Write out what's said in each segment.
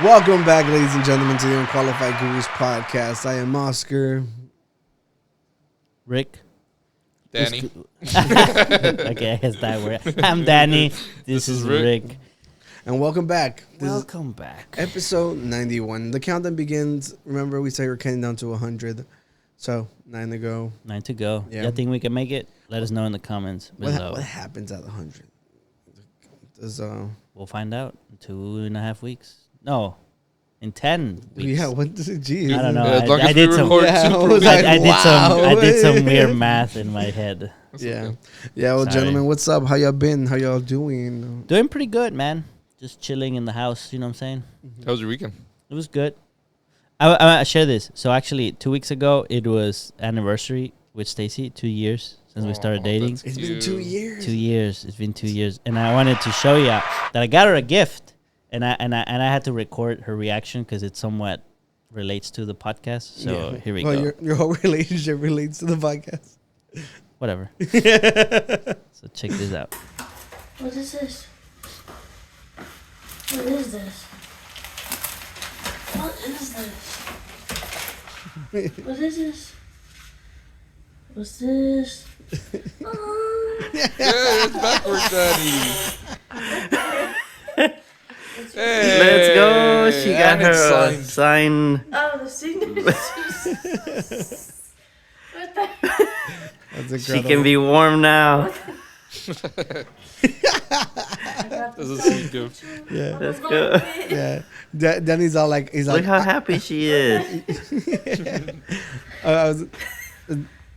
Welcome back, ladies and gentlemen, to the Unqualified Gurus podcast. I am Oscar. Rick. Danny. Okay, I guess that word. I'm Danny. This is Rick. And welcome back. Welcome back. Episode 91. The countdown begins. Remember, we say we're counting down to 100. So, 9 to go. 9 to go. Yeah. You think we can make it? Let us know in the comments below. What happens at 100? We'll find out in 2.5 weeks. No, in 10 weeks. Yeah, what does it, geez. I don't know. Yeah, I did some. I did some weird math in my head. Yeah. Yeah, well, Sorry. gentlemen, what's up? How y'all been? How y'all doing? Doing pretty good, man. Just chilling in the house. You know what I'm saying? How was your weekend? It was good. I share this. So actually, 2 weeks ago, it was anniversary with Stacy. 2 years since we started dating. It's been 2 years. 2 years. It's been 2 years, and I wanted to show you that I got her a gift, and I had to record her reaction because it somewhat relates to the podcast. So here we go. Your whole relationship relates to the podcast. Whatever. So check this out. What is this? What is this? What is this? What is this? What's this? Yeah, it's backwards, Danny. Hey, Let's go. She got and her it's a signed. sign. Oh, the signatures. What the? That's She can be warm now. That's a sweet gift. Yeah. Let's go. Yeah. Danny's all like, Look how happy she is. I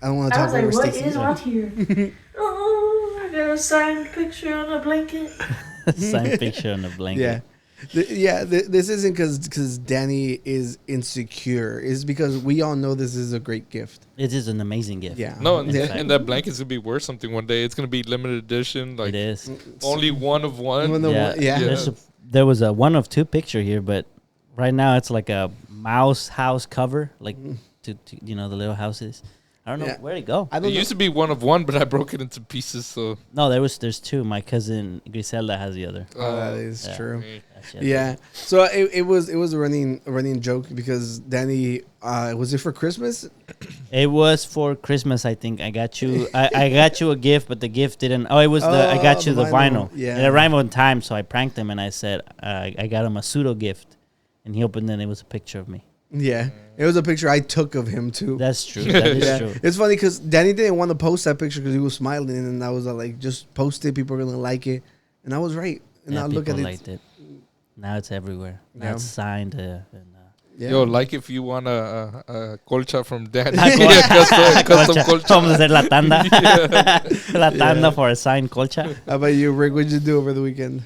don't want to I talk was like, over what Stacey. is on here? Oh, I got a signed picture on a blanket. Sign picture on the blanket. Yeah. This isn't because Danny is insecure. It's because we all know this is a great gift. It is an amazing gift. Yeah. No, and, Yeah. and that blanket's gonna be worth something one day. It's gonna be limited edition, like It is. only one of one. When the Yeah. one- yeah. Yeah. There was a one of two picture here, but right now it's like a mouse house cover, like to the little houses. I don't know Yeah. where'd it go. I It don't know. used to be one of one, but I broke it into pieces. So No, there's two. My cousin Griselda has the other. Oh, that is Yeah. true. She has Yeah. So it was a running joke because Danny was it for Christmas? It was for Christmas, I think. I got you. I got you a gift, but the gift didn't. Oh, it was I got you the the vinyl. vinyl. Yeah. It arrived on time, so I pranked him and I said I got him a pseudo gift, and he opened it. and It was a picture of me. Yeah. It was a picture I took of him too. That's true. That is Yeah. true. It's funny because Danny didn't want to post that picture because he was smiling, and I was like, just post it. People are gonna like it, and I was right. And Yeah, now look at people it. liked it. Now it's everywhere. Now Yeah. it's signed. Yeah. yo, like if you want a colcha from Danny, Colcha. custom colcha. Vamos a hacer la tanda. La tanda for a signed colcha. How about you, Rick? What did you do over the weekend?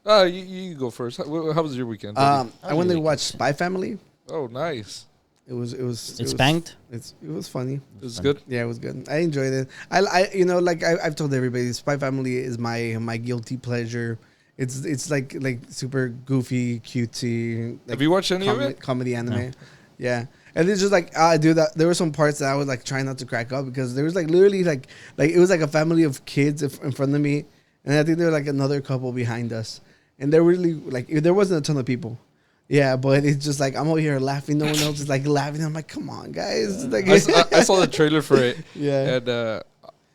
You go first. How was your weekend? buddy? I went to watch Spy Family. Oh, nice. It was. It's spanked. It was funny. It was good. Yeah, it was good. I enjoyed it. I've told everybody, Spy Family is my guilty pleasure. It's like super goofy, cutesy. Like Have you watched any of it? Comedy anime. No. Yeah, and it's just like I do that. There were some parts that I was like trying not to crack up because there was like literally like it was like a family of kids in front of me, and I think there were like another couple behind us, and there really like there wasn't a ton of people. Yeah, but it's just like I'm over here laughing. No one else is like laughing. I'm like, come on, guys. Like, I saw the trailer for it. Yeah.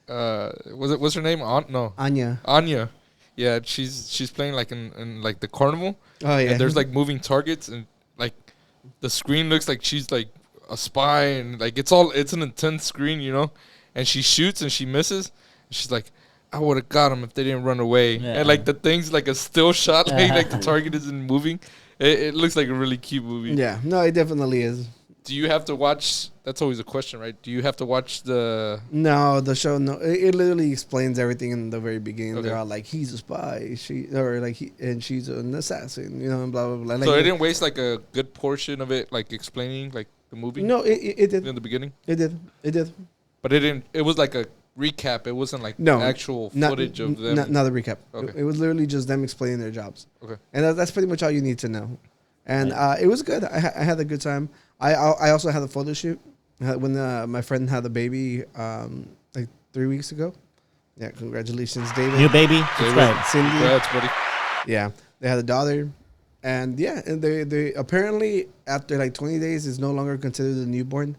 And what's her name? Anya. Anya. Yeah, she's playing like in like the carnival. Oh yeah. And there's like moving targets and like the screen looks like she's like a spy and like it's an intense screen, you know. And she shoots and she misses. She's like, I would have got him if they didn't run away. Yeah. And like the thing's like a still shot, like the target isn't moving. It looks like a really cute movie. Yeah, no, it definitely is. Do you have to watch? That's always a question, right? Do you have to watch the? No, the show, no, it literally explains everything in the very beginning. Okay. They're all like, he's a spy, she's an assassin, you know, and blah blah blah. Like, So it didn't waste like a good portion of it, like explaining like the movie. No, it did. In the beginning, It did. but it didn't. It was like a recap. It wasn't like No, actual Not- footage of them. Not the recap. Okay. It was literally just them explaining their jobs. Okay. And that's pretty much all you need to know. And Right. it was good. I had a good time. I also had a photo shoot when my friend had a baby like 3 weeks ago. Yeah, congratulations, David. New baby. David. Subscribe. Cindy. Congrats, buddy. Yeah. They had a daughter, and and they apparently after like 20 days is no longer considered a newborn.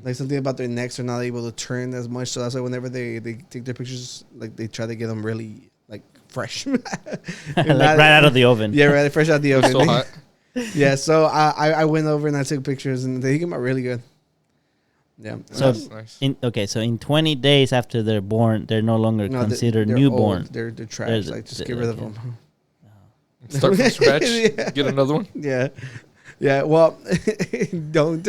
Like something about their necks are not able to turn as much, so that's why whenever they take their pictures, like they try to get them really like fresh, like right out of the oven. Yeah, right, fresh out of the oven. So hot. Yeah, so I went over and I took pictures, and they came out really good. Yeah. So Nice. so in 20 days after they're born, they're no longer considered they're newborn. old. They're trash. They're- Like just get rid of okay. them. Start from scratch. Yeah. Get another one. Yeah. Yeah, well, don't.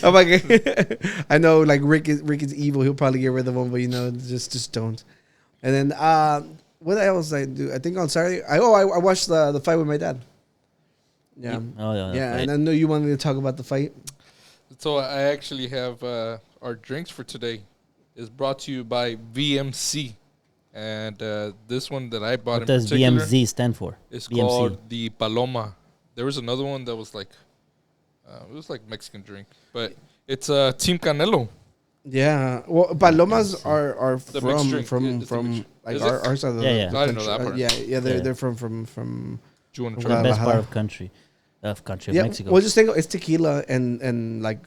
I'm like, I know, like Rick is evil. He'll probably get rid of them, but just don't. And then, what else I do? I think on Saturday, I watched the fight with my dad. Yeah, Oh, yeah. yeah, Right. and I know you wanted to talk about the fight. So I actually have our drinks for today is brought to you by VMC, and this one that I bought What in does particular VMZ stand for? is VMC. called the Paloma. There was another one that was like, it was like Mexican drink, but it's Team Canelo. Yeah, well, palomas are The mixed drink. from It's the mixed- like Is our side of Yeah, the yeah. I didn't know that country. part. Yeah, Yeah. they're from Do you want to The try? Wow. best part Guadalajara. of yeah. Mexico. Well, just think it's tequila and like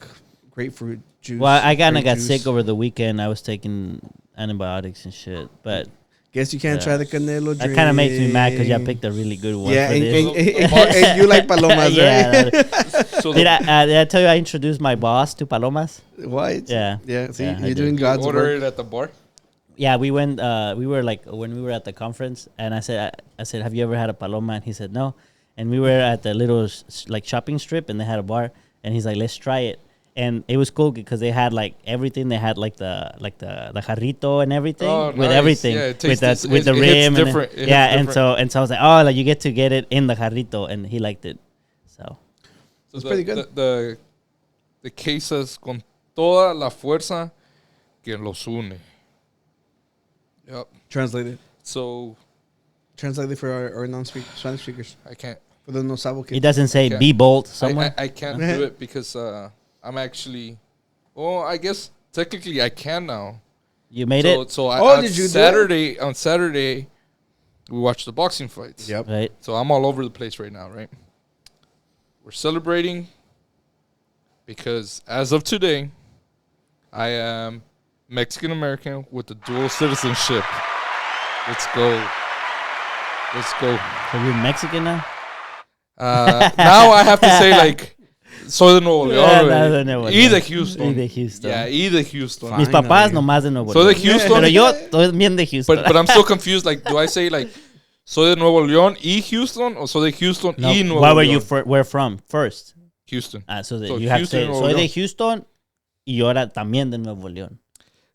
grapefruit juice. Well, I kind of grape got juice. sick over the weekend. I was taking antibiotics and shit, but Guess you can't Yeah. try the Canelo drink. that kind of makes me mad because y'all picked a really good one. Yeah, for and, this. and you like palomas, Yeah, right? So did I tell you I introduced my boss to palomas? What? Yeah. Yeah, see, Yeah, I you're did. doing God's order work. it at the bar. Yeah, we went. We were like when we were at the conference, and I said, have you ever had a paloma? And he said no. And we were at the little like shopping strip, and they had a bar, and he's like, let's try it. And it was cool because they had like everything. They had like the jarrito and everything Oh, with nice. everything Yeah, it with tastes- the it hits rim. different. And It yeah, hits and different. so I was like, oh, like you get to get it in the jarrito, and he liked it. So So It's pretty good. The case es con toda la fuerza que los une. Yep. Translated. So Translated for our Spanish speakers. I can't. For the no sabo it kids. doesn't say Okay. be bold somewhere. I can't do it because I'm actually. Well, I guess technically I can now. You made So, it so I, Oh, on did you do it? Saturday? On Saturday, we watched the boxing fights. Yep. right. So I'm all over the place right now, right? We're celebrating because as of today, I am Mexican American with the dual citizenship. Let's go. Let's go. So you're Mexican now. Now I have to say like, soy de Nuevo Yeah, León. no, de Nuevo Y León. de Houston. Y de Houston. Yeah, y de Houston. Mis Finally. papás nomás de Nuevo Soy León. de Houston. Pero yo estoy bien de Houston. But I'm still confused. Like, do I say like, soy de Nuevo León y Houston, or soy de Houston No, y Nuevo where were León? you where from first? Houston. So, So you have to Houston, say Nuevo soy de León. Houston y ahora también de Nuevo León.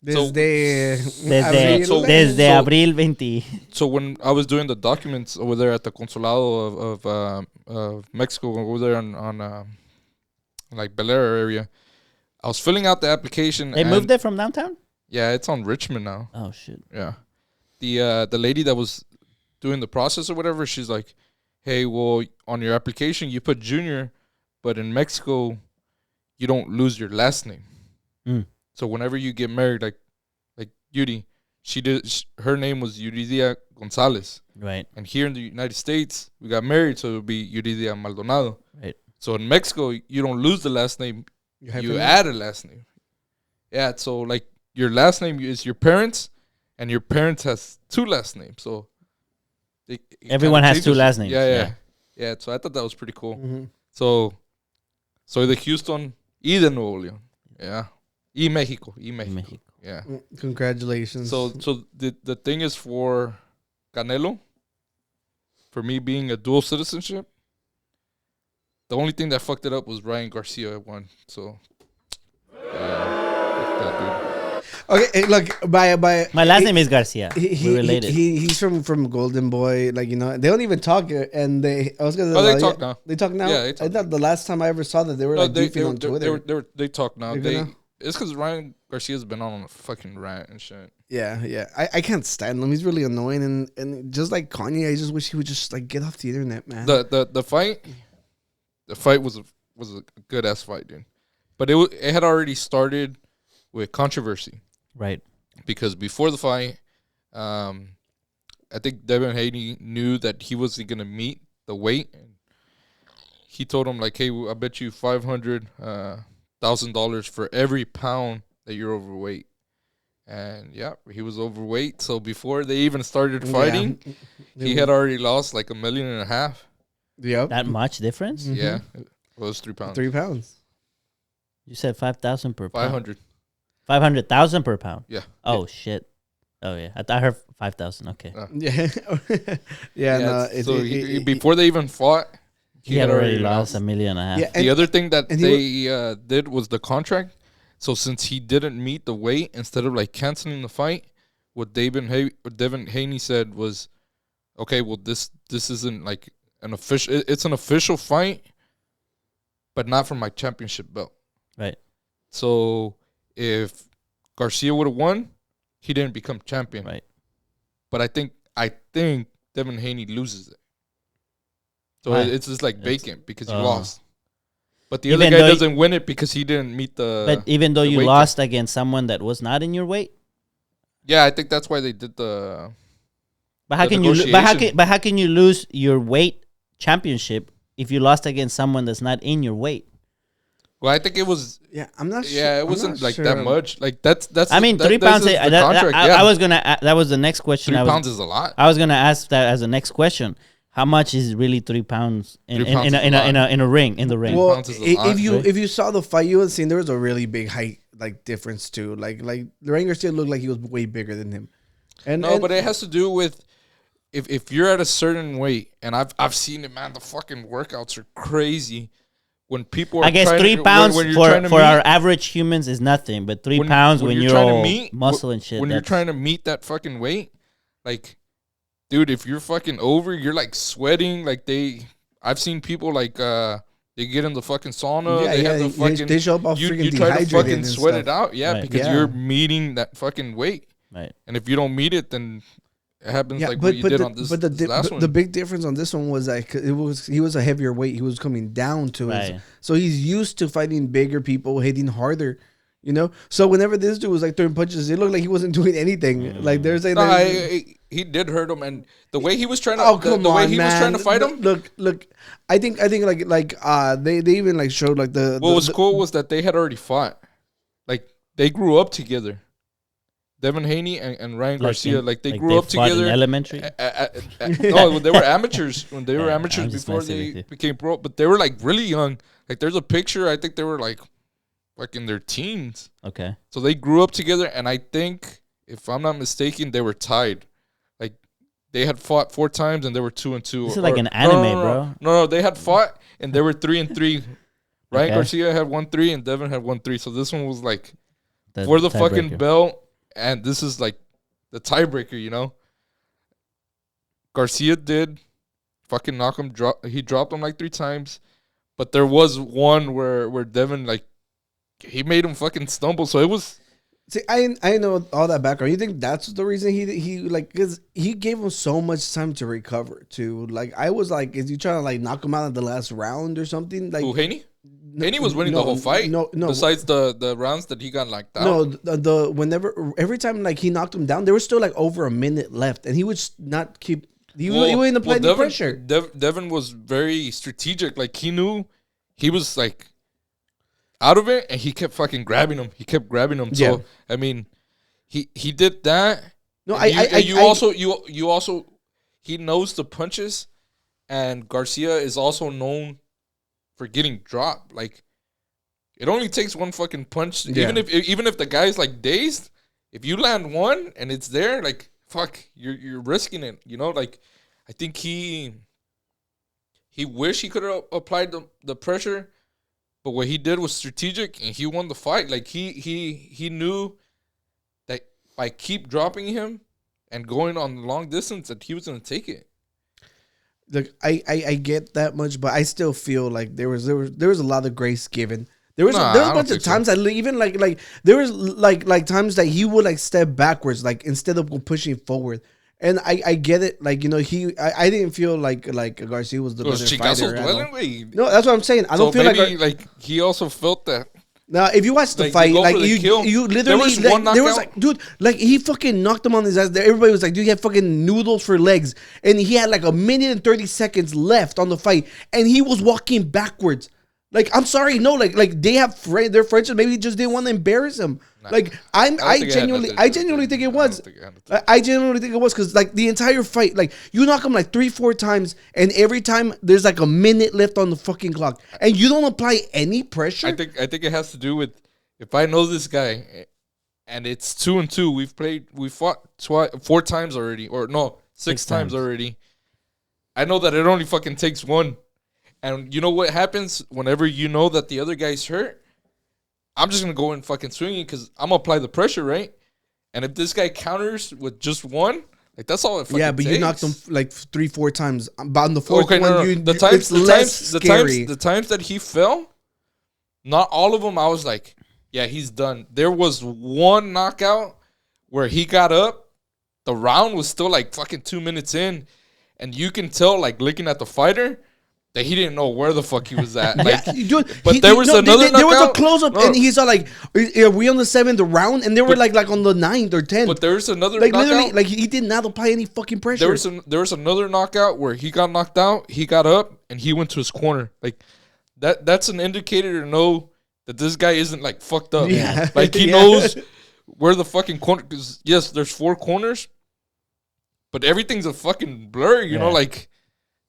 Desde Desde, So- desde so- abril 20. So when I was doing the documents over there at the Consulado of Mexico, over there on like Bel Air area, I was filling out the application. They and moved it from downtown? Yeah, it's on Richmond now. Oh, shit. Yeah, the lady that was doing the process or whatever, she's like, "Hey, well, on your application you put Junior, but in Mexico, you don't lose your last name. Mm. So whenever you get married, like Yuri, her name was Yuridia Gonzalez, Right, and here in the United States, we got married, so it would be Yuridia Maldonado. right. So in Mexico, you don't lose the last name, you add a last name. Yeah, so like your last name is your parents, and your parents has two last names. So it Everyone kinda has two changes. last names, Yeah. So I thought that was pretty cool. Mhm. So de Houston y de Nuevo León. Yeah. Y México. Mexico. Yeah. Congratulations. So the thing is for Canelo, for me being a dual citizenship, the only thing that fucked it up was Ryan Garcia won. So fuck that dude. okay, hey, look, by My last name is Garcia. He, We're related. he's from Golden Boy, like they don't even talk, and they. I was gonna. Oh, they talk now. They talk now. Yeah, they talk I thought the last time I ever saw that they were No, like beefing on Twitter. they talk now. They're gonna- It's because Ryan Garcia's been on a fucking rant and shit. Yeah. I can't stand him. He's really annoying, and just like Kanye, I just wish he would just like get off the internet, man. The fight was a good ass fight, dude. But it had already started with controversy Right. because before the fight, I think Devin Haney knew that he wasn't gonna meet the weight. He told him like, "Hey, I bet you $500,000 for every pound that you're overweight." And yeah, he was overweight. So before they even started fighting, he had already lost like $1.5 million. Yep. That much difference? Mhm. Yeah, it was 3 pounds. 3 pounds. You said 5,000 per pound. 500. 500,000 per pound. Yeah. Oh shit. Oh yeah. I heard 5,000. Okay. Yeah. Yeah. No, so before they even fought, He had already lost $1.5 million. Yeah, the other thing that and they did was the contract. So since he didn't meet the weight, instead of like canceling the fight, what Devin Haney said was, okay, well this isn't like an official. It's an official fight, but not for my championship belt. Right. So if Garcia would have won, he didn't become champion. Right. But I think Devin Haney loses it. So Why? it's just like vacant because you Oh. lost. But the Even other guy though doesn't win it because he didn't meet the. But even though the you weight lost against someone that was not in your weight, yeah, I think that's why they did the. but how The can you? negotiation. But how can you lose your weight championship if you lost against someone that's not in your weight? Well, I think it was. Yeah, I'm not sure. Yeah, it I'm wasn't not like sure. that much. Like that's. I mean, 3 pounds. That's the That, contract. I was gonna. That was the next question. 3 pounds is a lot. I was gonna ask that as the next question. How much is really 3 pounds in 3 pounds in, is in, a a, in, a, in a ring in the ring? Well, pounds is a lot, right? if you saw the fight, you would see there was a really big height like difference too. Like Ranger still looked like he was way bigger than him. And But it has to do with if you're at a certain weight, and I've seen it, man. The fucking workouts are crazy. When people are I guess trying 3 to, pounds when you're for trying to for meet- our average humans is nothing, but 3 pounds when you're trying to all meet- muscle and shit. When you're that's- trying to meet that fucking weight, like, dude, if you're fucking over, you're like sweating. Like I've seen people like they get in the fucking sauna. They have the fucking. they show up all freaking You try to dehydrated fucking and sweat stuff. it out, yeah, Right. because Yeah. you're meeting that fucking weight. right. And if you don't meet it, then it happens Yeah, like but what you did the, on this, but the, this last one. the big difference on this one was like he was a heavier weight. He was coming down to it, Right. so he's used to fighting bigger people, hitting harder. You know, so whenever this dude was like throwing punches, it looked like he wasn't doing anything. Like there's like No, he did hurt him, and the way he was trying to, oh come the on, way he man. was trying to fight him. Look. I think like they even like showed like the. What was cool was that they had already fought, like they grew up together. Devin Haney and Ryan Garcia, they grew up fought in together. elementary. No, they were amateurs when they were Yeah, amateurs I'm just before messing with they you. became pro. But they were like really young. Like there's a picture. I think they were like in their teens. Okay. So they grew up together, and I think, if I'm not mistaken, they were tied. Like they had fought 4 times, and they were 2-2. This is like an anime, bro. No, they had fought, and they were 3-3. Ryan Okay. Garcia had 1-3, and Devin had 1-3. So this one was like The for the fucking tiebreaker. belt, and this is like the tiebreaker. You know, Garcia did fucking knock him. He dropped him like 3 times, but there was one where Devin he made him fucking stumble. So it was. See, I know all that background. You think that's the reason he like because he gave him so much time to recover too. Like I was like, is he trying to like knock him out at the last round or something? Like Who, Haney? Haney was winning the whole fight. No. Besides the rounds that he got knocked out. No, the every time like he knocked him down, there was still like over a minute left, and he would not keep. He wouldn't apply any pressure. Devin was very strategic. Like he knew he was like out of it, and he kept fucking grabbing him. He kept grabbing him. Yeah. So I mean, he did that. No, And you also he knows the punches, and Garcia is also known for getting dropped. Like it only takes one fucking punch. Yeah. Even if the guy's like dazed, if you land one and it's there, like fuck, you're risking it. You know, like I think he wished he could have applied the pressure, but what he did was strategic, and he won the fight. Like he knew that by keep dropping him and going on the long distance that he was gonna take it. Look, I get that much, but I still feel like there was a lot of grace given. There was Nah, a I don't bunch of think so. times that even like there was like times that he would like step backwards like instead of pushing forward. And I get it, like you know I didn't feel like Garcia was the Los better chingazos fighter. at all. duelen, güey. No, that's what I'm saying. I don't feel maybe like he also felt that Now, if you watch the Like, they fight, go like for the kill. you There literally, was like, one there was knockout. like, dude, like he fucking knocked him on his ass. Everybody was like, dude, he had fucking noodles for legs, and he had like 1:30 left on the fight, and he was walking backwards. Like, I'm sorry, no, like they have their friendship. Maybe he just didn't want to embarrass him. Nah. Like, I genuinely think it was. I genuinely think it was because like the entire fight, like you knock him like 3-4 times, and every time there's like a minute left on the fucking clock, and you don't apply any pressure. I think it has to do with if I know this guy, and it's 2-2. We fought 4 times already, or no, 6 times already. I know that it only fucking takes one. And you know what happens whenever you know that the other guy's hurt? I'm just going to go in fucking swinging because I'm going to apply the pressure, right? And if this guy counters with just one, like that's all it fucking takes. You knocked him like 3-4 times. But on the fourth one, the times that he fell, not all of them, I was like, yeah, he's done. There was one knockout where he got up. The round was still like fucking 2 minutes in. And you can tell, like, looking at the fighter, that he didn't know where the fuck he was at. Like, dude, there was a close up, and he's all like, "Are we on the 7th round?" And they were like on the 9th or 10th. But there was another like knockout. literally, like he did not apply any fucking pressure. There was another knockout where he got knocked out. He got up and he went to his corner. Like that's an indicator to know that this guy isn't like fucked up. Yeah, like he knows where the fucking corner. Because yes, there's 4 corners, but everything's a fucking blur. You know, like.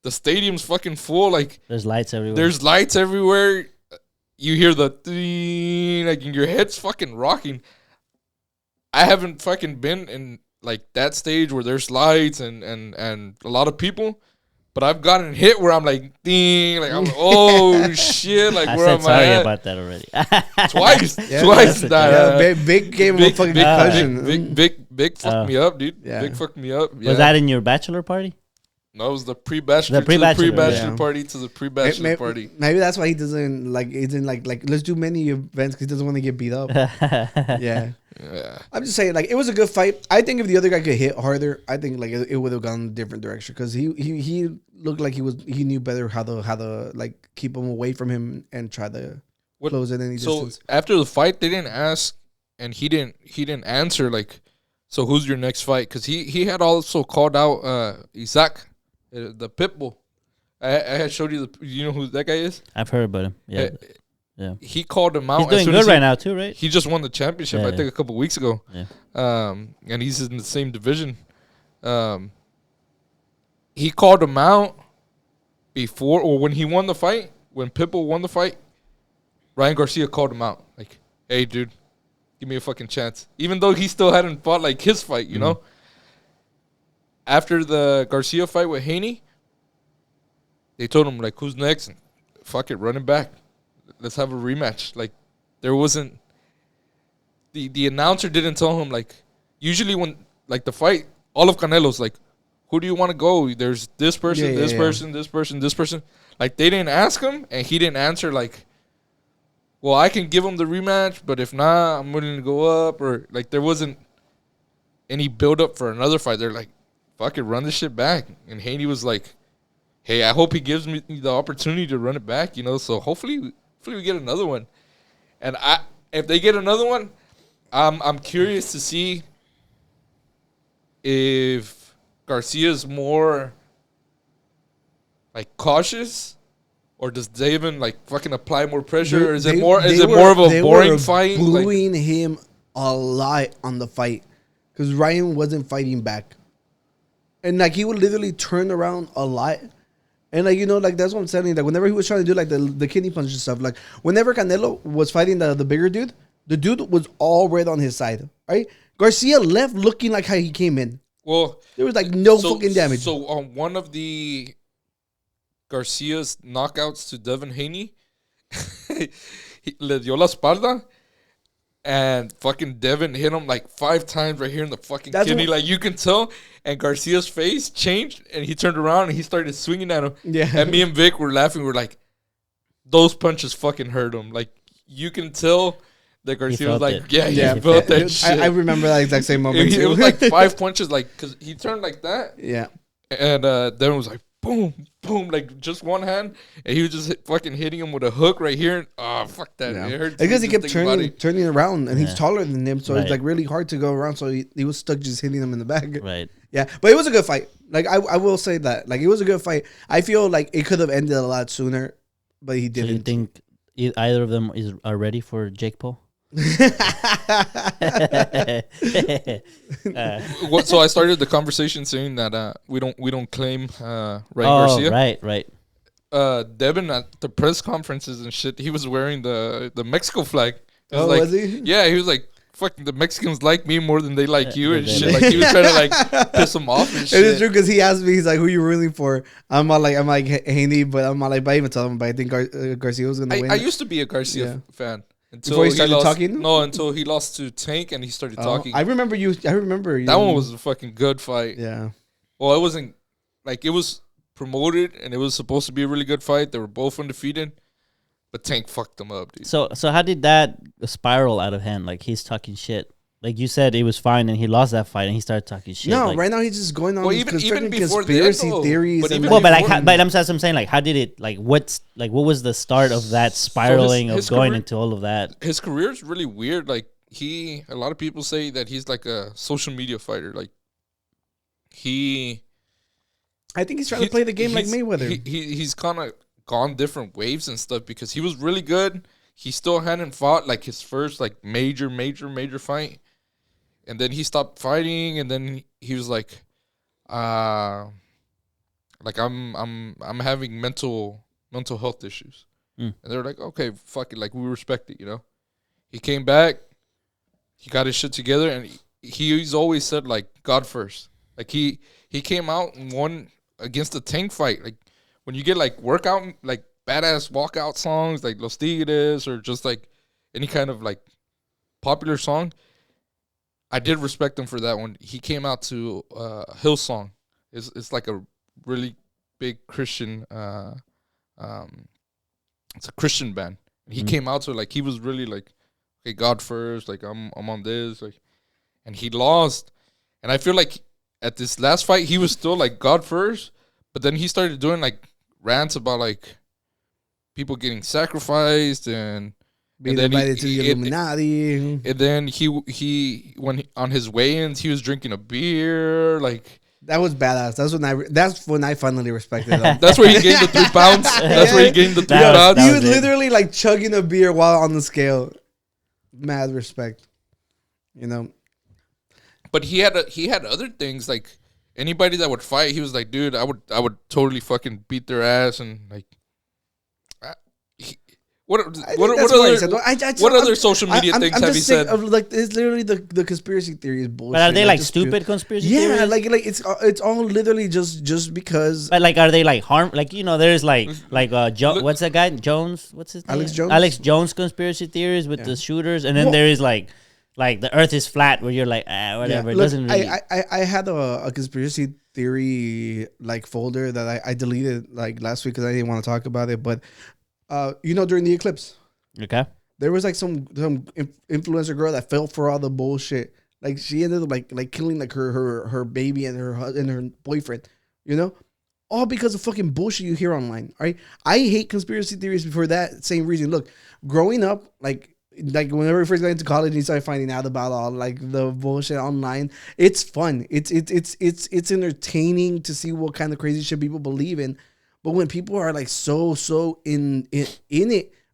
The stadium's fucking full. Like there's lights everywhere. You hear the ding, like your head's fucking rocking. I haven't fucking been in like that stage where there's lights and a lot of people, but I've gotten hit where I'm like ding, like I'm like, oh shit, like I where said am sorry I at? about that already. Twice. Big gave him a fucking concussion. Big fucked me up, dude. Yeah. Big fucked me up. Yeah. Was that in your bachelor party? No, it was the pre-bachelor party to the pre-bachelor party. Maybe that's why he doesn't like. He didn't like let's do many events because he doesn't want to get beat up. Yeah. I'm just saying, like it was a good fight. I think if the other guy could hit harder, I think like it would have gone a different direction because he looked like he knew better how to like keep him away from him and try to close it any distance. So after the fight, they didn't ask, and he didn't answer like, so who's your next fight? Because he had also called out Isaac. The Pitbull. I had showed you you know who that guy is? I've heard about him. Yeah. He called him out. He's doing good right now too, right? He just won the championship, I think, a couple weeks ago. Yeah. And he's in the same division. He called him out before or when he won the fight. When Pitbull won the fight, Ryan Garcia called him out. Like, hey, dude, give me a fucking chance. Even though he still hadn't fought like his fight, you know? After the Garcia fight with Haney, they told him, like, who's next? And fuck it, run it back. Let's have a rematch. Like, there wasn't... The announcer didn't tell him, like... Usually when, like, the fight, all of Canelo's, like, who do you want to go? There's this person, this person. Like, they didn't ask him, and he didn't answer, like... Well, I can give him the rematch, but if not, I'm willing to go up. Or, like, there wasn't any build-up for another fight. They're like, fuck it, run this shit back. And Haney was like, hey, I hope he gives me the opportunity to run it back, you know. So hopefully we get another one. And if they get another one, I'm curious to see if Garcia's more like cautious, or does Devin like fucking apply more pressure, or is it more of a boring fight? Booing him a lot on the fight because Ryan wasn't fighting back. And, like, he would literally turn around a lot. And, like, you know, like, that's what I'm saying. Like, whenever he was trying to do, like, the kidney punch and stuff, like, whenever Canelo was fighting the bigger dude, the dude was all red on his side, right? Garcia left looking like how he came in. Well, there was, like, no fucking damage. So, on one of the Garcia's knockouts to Devin Haney, he le dio la espalda, and fucking Devin hit him like 5 times right here in the fucking kidney. Like, you can tell. And Garcia's face changed, and he turned around, and he started swinging at him. Yeah. And me and Vic were laughing. We're like, those punches fucking hurt him. Like, you can tell that Garcia was like, he felt that shit. I remember that exact same moment, too. It was like 5 punches, like, because he turned like that. Yeah. And Devin was like, boom, boom, like just one hand, and he was just fucking hitting him with a hook right here. Oh, fuck that! Yeah. It hurts. Because he me just kept thinking about turning around, and he's Yeah. taller than him, so it's Right. like really hard to go around. So he was stuck just hitting him in the back. Right. Yeah, but it was a good fight. Like I will say that, like it was a good fight. I feel like it could have ended a lot sooner, but he Do you didn't. think either of them are ready for Jake Paul? What? So I started the conversation saying that we don't claim Ryan Oh, Garcia. right. Devin at the press conferences and shit, he was wearing the Mexico flag. It Oh, like, was he? Yeah, he was like, "Fucking the Mexicans like me more than they like you," and Yeah, shit. yeah. Like he was trying to like piss them off and It is shit. true because he asked me, he's like, "Who you rooting for?" I'm like Haney, but I'm not like, but I even tell him, but I think Garcia was gonna win. I used to be a Garcia Yeah. fan until Before he started lost, talking? No, until he lost to Tank and he started talking. I remember you. I remember you. That one was a fucking good fight. Yeah. Well, it wasn't like it was promoted and it was supposed to be a really good fight. They were both undefeated, but Tank fucked them up, dude. So how did that spiral out of hand? Like he's talking shit. Like you said, it was fine, and he lost that fight, and he started talking shit. No, like, right now he's just going on Well, these even before the conspiracy end, though. theories. But and even Well, but before- but I'm saying like, how did it like? What was the start of that spiraling his of going career- into all of that? His career is really weird. Like a lot of people say that he's like a social media fighter. Like I think he's trying to play the game like Mayweather. He's kind of gone different waves and stuff because he was really good. He still hadn't fought like his first like major fight, and then he stopped fighting, and then he was like I'm having mental health issues, and they were like, okay, fuck it, like we respect it, you know. He came back, he got his shit together, and he's always said like God first. Like he came out and won against the Tank fight. Like when you get like workout, like badass walkout songs like Los Tigres or just like any kind of like popular song, I did respect him for that one. He came out to Hillsong. It's like a really big Christian. It's a Christian band. And he came out to it, like he was really like, okay, God first. Like I'm on this. Like, and he lost. And I feel like at this last fight, he was still like God first. But then he started doing like rants about like people getting sacrificed and Being then invited to the Illuminati. and then he on his weigh-ins he was drinking a beer. Like That was badass. That's when I finally respected him. that's where he gained the 3 pounds. That's where he gained the 3 That was- pounds. He that was it. literally like chugging a beer while on the scale. Mad respect. You know. But he had other things like anybody that would fight. He was like, dude, I would totally fucking beat their ass and like. What other social media things have you said? Of, like it's literally the conspiracy theories bullshit. But are they like just stupid conspiracy Yeah, theories? like it's all literally just because. But like, are they like harm? Like there's like what's that guy Jones? What's his name? Alex Jones? Alex Jones conspiracy theories with the shooters, and then Well- there is like the Earth is flat, where you're like whatever. It Look, doesn't really. I had a conspiracy theory like folder that I deleted like last week because I didn't want to talk about it. But during the eclipse, Okay. there was like some influencer girl that fell for all the bullshit. Like she ended up like killing like her baby and her boyfriend. You know, all because of fucking bullshit you hear online. Right? I hate conspiracy theories for that same reason. Look, growing up, like whenever we first got into college and you started finding out about all like the bullshit online, it's fun. It's entertaining to see what kind of crazy shit people believe in. But when people are like so in it,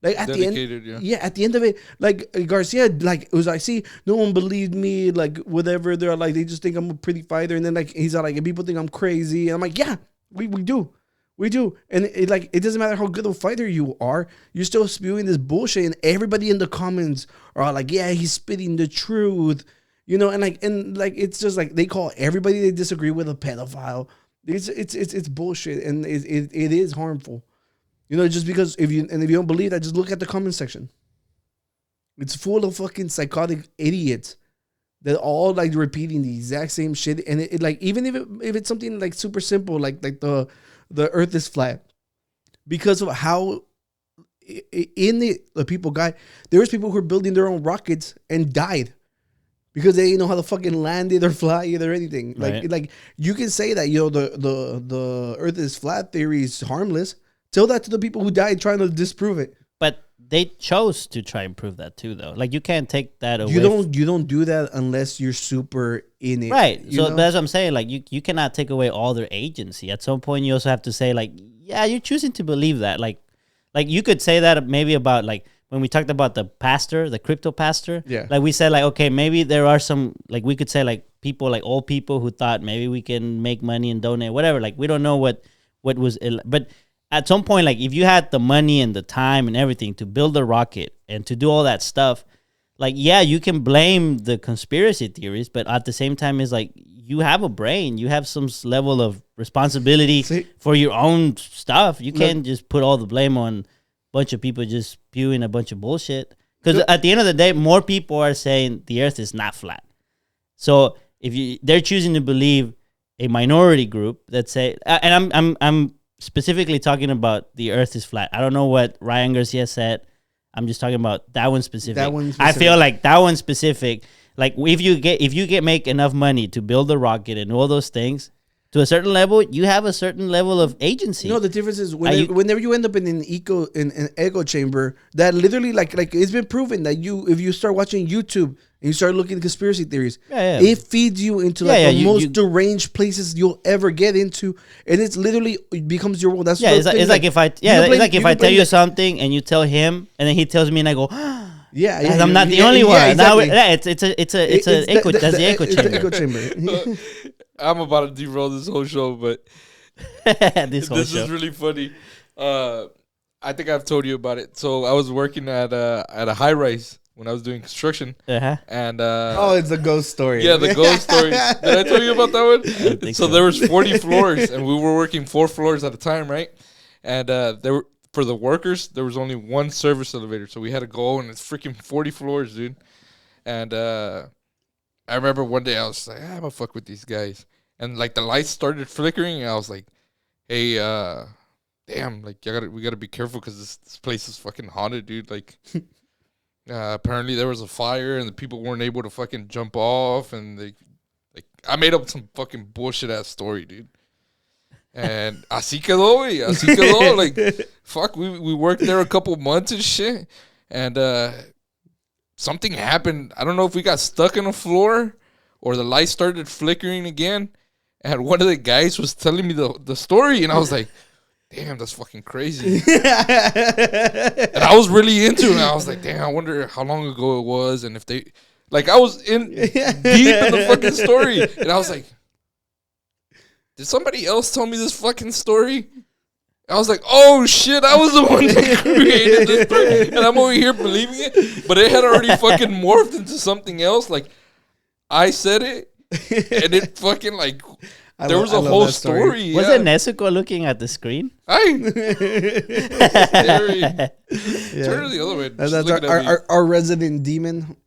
like at Dedicated, the end, yeah. at the end of it, like Garcia, like it was like, see, no one believed me, like whatever. They're like, they just think I'm a pretty fighter, and then like he's like, and people think I'm crazy, and I'm like, yeah, we do. And it doesn't matter how good of a fighter you are, you're still spewing this bullshit, and everybody in the comments are like, yeah, he's spitting the truth, and it's just like they call everybody they disagree with a pedophile. It's bullshit, and it is harmful. Just because if you don't believe that, just look at the comment section. It's full of fucking psychotic idiots that all like repeating the exact same shit, and it like even if it's something like super simple, like the Earth is flat, because of how in the people got, there was people who were building their own rockets and died because they didn't know how to fucking land it or fly it or anything. Right. Like you can say that the Earth is flat theory is harmless. Tell that to the people who died trying to disprove it. But they chose to try and prove that too, though. Like you can't take that away. You don't do that unless you're super in it, Right. you So know? that's what I'm saying. Like you cannot take away all their agency. At some point, you also have to say like, yeah, you're choosing to believe that. Like you could say that maybe about like when we talked about the pastor, the crypto pastor. Yeah. Like we said, like okay, maybe there are some like we could say like people like old people who thought maybe we can make money and donate whatever. Like we don't know what was, but at some point, like if you had the money and the time and everything to build a rocket and to do all that stuff, like, yeah, you can blame the conspiracy theories, but at the same time, it's like you have a brain, you have some level of responsibility for your own stuff. You can't just put all the blame on a bunch of people just spewing a bunch of bullshit. Because at the end of the day, more people are saying the Earth is not flat. So if they're choosing to believe a minority group that say, and I'm specifically talking about the Earth is flat. I don't know what Ryan Garcia said. I'm just talking about that one specific. I feel like that one specific. Like if you make enough money to build a rocket and all those things, to a certain level, you have a certain level of agency. No, the difference is whenever you end up in an echo chamber, that literally like it's been proven that if you start watching YouTube and you start looking at conspiracy theories, it feeds you into the most deranged places you'll ever get into, and it's literally it becomes your world. That's it's like if I tell you something and you tell him, and then he tells me, and I go. I'm not the only one. Exactly. That's the echo chamber. The echo chamber. I'm about to derail this whole show, but this is really funny. I think I've told you about it. So I was working at a high rise when I was doing construction, and it's a ghost story. Yeah, the ghost story. Did I tell you about that one? I don't think so there was 40 floors, and we were working 4 floors at a time, right? And there were. For the workers, there was only one service elevator, so we had to go, and it's freaking 40 floors, dude. And I remember one day I was like, I'm gonna fuck with these guys, and like the lights started flickering, and I was like, hey, damn, like we gotta be careful because this place is fucking haunted, dude. Like, apparently there was a fire, and the people weren't able to fucking jump off, and I made up some fucking bullshit ass story, dude. And así quedó, like, fuck, we worked there a couple months and shit, and something happened. I don't know if we got stuck on the floor or the light started flickering again, and one of the guys was telling me the story, and I was like, damn, that's fucking crazy. And I was really into it, and I was like, damn, I wonder how long ago it was, and if they, like, I was deep in the fucking story, and I was like, did somebody else tell me this fucking story? I was like, oh shit, I was the one that created this story, and I'm over here believing it, but it had already fucking morphed into something else. Like, I said it, and it fucking like there was a whole story. Was it Nezuko looking at the screen? Turn the other way. That's our resident demon.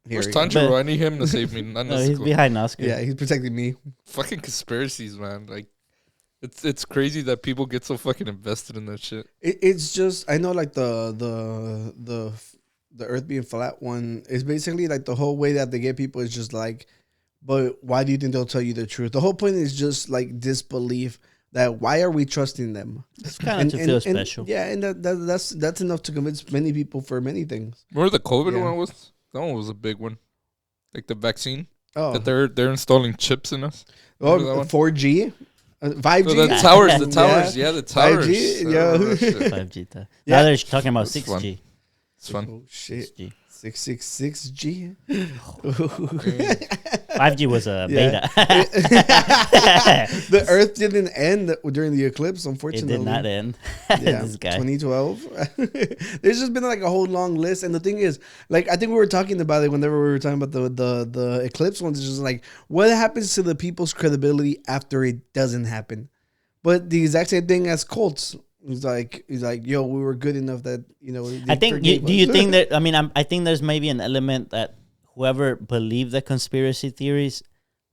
Where's Tanjiro? I need him to save me. Not No, he's behind Oscar. Yeah, he's protecting me. Fucking conspiracies, man. Like, it's crazy that people get so fucking invested in that shit. It's just, I know, like the Earth being flat one is basically like the whole way that they get people is just like, but why do you think they'll tell you the truth? The whole point is just like disbelief. That why are we trusting them? It's kind of to feel special. Yeah, and that's enough to convince many people for many things. Remember the COVID one was? That one was a big one, like the vaccine. Oh, that they're installing chips in us. Oh, 4G, 5G. So the towers, the towers. Yeah, the towers. 5G, yeah. 5G. Now they're talking about 6G. It's fun. Oh shit. 6G. 666G. 5G was a beta. The Earth didn't end during the eclipse, unfortunately. It did not end. Yeah, This guy. 2012. There's just been like a whole long list, and the thing is, like, I think we were talking about it whenever we were talking about the eclipse ones. It's just like, what happens to the people's credibility after it doesn't happen? But the exact same thing as cults. He's like, yo, we were good enough that, you know. I think. Do you think that? I mean, I think there's maybe an element that whoever believed the conspiracy theories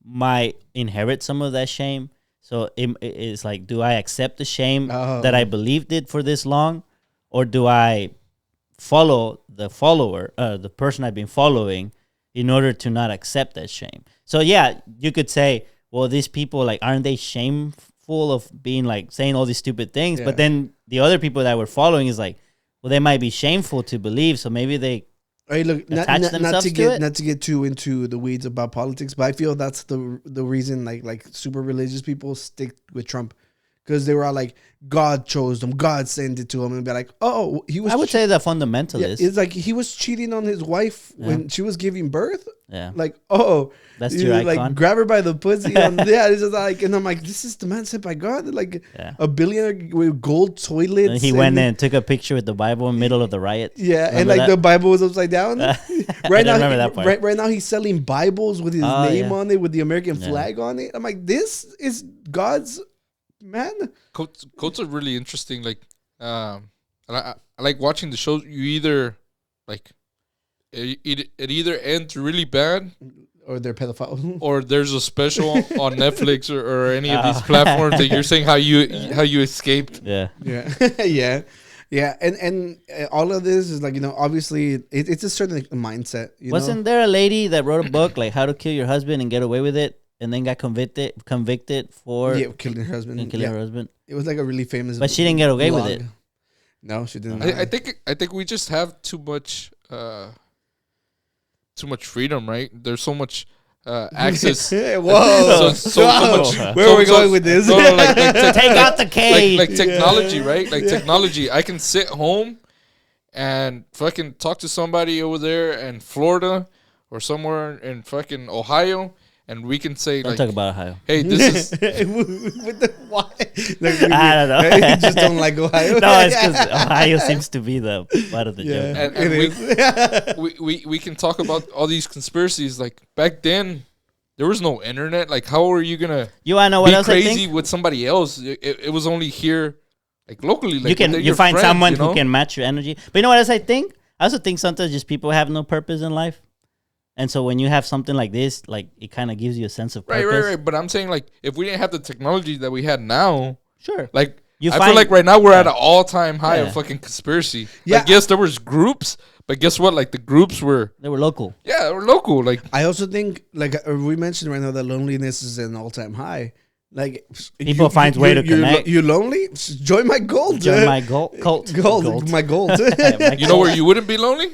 might inherit some of that shame. So it's like, do I accept the shame that I believed it for this long, or do I follow the follower, the person I've been following, in order to not accept that shame. So yeah, you could say, well, these people, like, aren't they shameful of being like saying all these stupid things? Yeah. But then the other people that were following is like, well, they might be shameful to believe, so maybe they Right, look, attach themselves to it. not to get too into the weeds about politics, but I feel that's the reason like super religious people stick with Trump, because they were all like, God chose them, God sent it to him, and be like, oh, he was. I would say the yeah, fundamentalist. it's like he was cheating on his wife when she was giving birth. Yeah. Like, oh, That's you your like icon. grab her by the pussy. Yeah, it's just like, and I'm like, this is the man sent by God, like Yeah. a billionaire with gold toilets. And he went in and took a picture with the Bible in the middle of the riot. Yeah, and Remember like that? the Bible was upside down. I Right now, remember that part. right now he's selling Bibles with his Oh, name yeah. on it, with the American Yeah. flag on it. I'm like, this is God's man. Quotes are really interesting. Like, and I like watching the shows. You either like it either ends really bad, Or they're pedophiles. or there's a special on Netflix or any of these platforms that you're saying how you escaped. Yeah. Yeah, yeah, and all of this is like, obviously it's a certain mindset. Wasn't there a lady that wrote a book like How to Kill Your Husband and Get Away with It, and then got convicted for killing her husband? killing Yeah. her husband? It was like a really famous. But she didn't get away with blog. it. No, she didn't. I think we just have too much freedom, right? There's so much access. Whoa! so much. Where are we going with this? No, like Take out the cage. like technology, right? Like technology. I can sit home and fucking talk to somebody over there in Florida or somewhere in fucking Ohio, and we can say, Don't like, talk about Ohio. hey, this is With the why? I don't know. You just don't like Ohio. No, it's because Ohio seems to be the butt of the joke. and It we can talk about all these conspiracies. Like, back then, there was no internet. Like, how are you gonna You wanna know what be else I crazy think? with somebody else? It was only here, like, locally. Like, they're You your find friends, someone you know? who can match your energy. But you know what else I think? I also think sometimes just people have no purpose in life. And so when you have something like this, like, it kind of gives you a sense of purpose. Right. But I'm saying, like, if we didn't have the technology that we had now, Sure. like, You I find- feel like right now we're at an all-time high Yeah. of fucking conspiracy. Yeah. Like, yes, there was groups, but guess what? Like, the groups were, They were local. yeah, they were local. Like, I also think, like we mentioned right now, that loneliness is an all-time high. Like, People find way to connect. You lonely? Join my gold. Join my cult. Gold. My gold. you know where you wouldn't be lonely?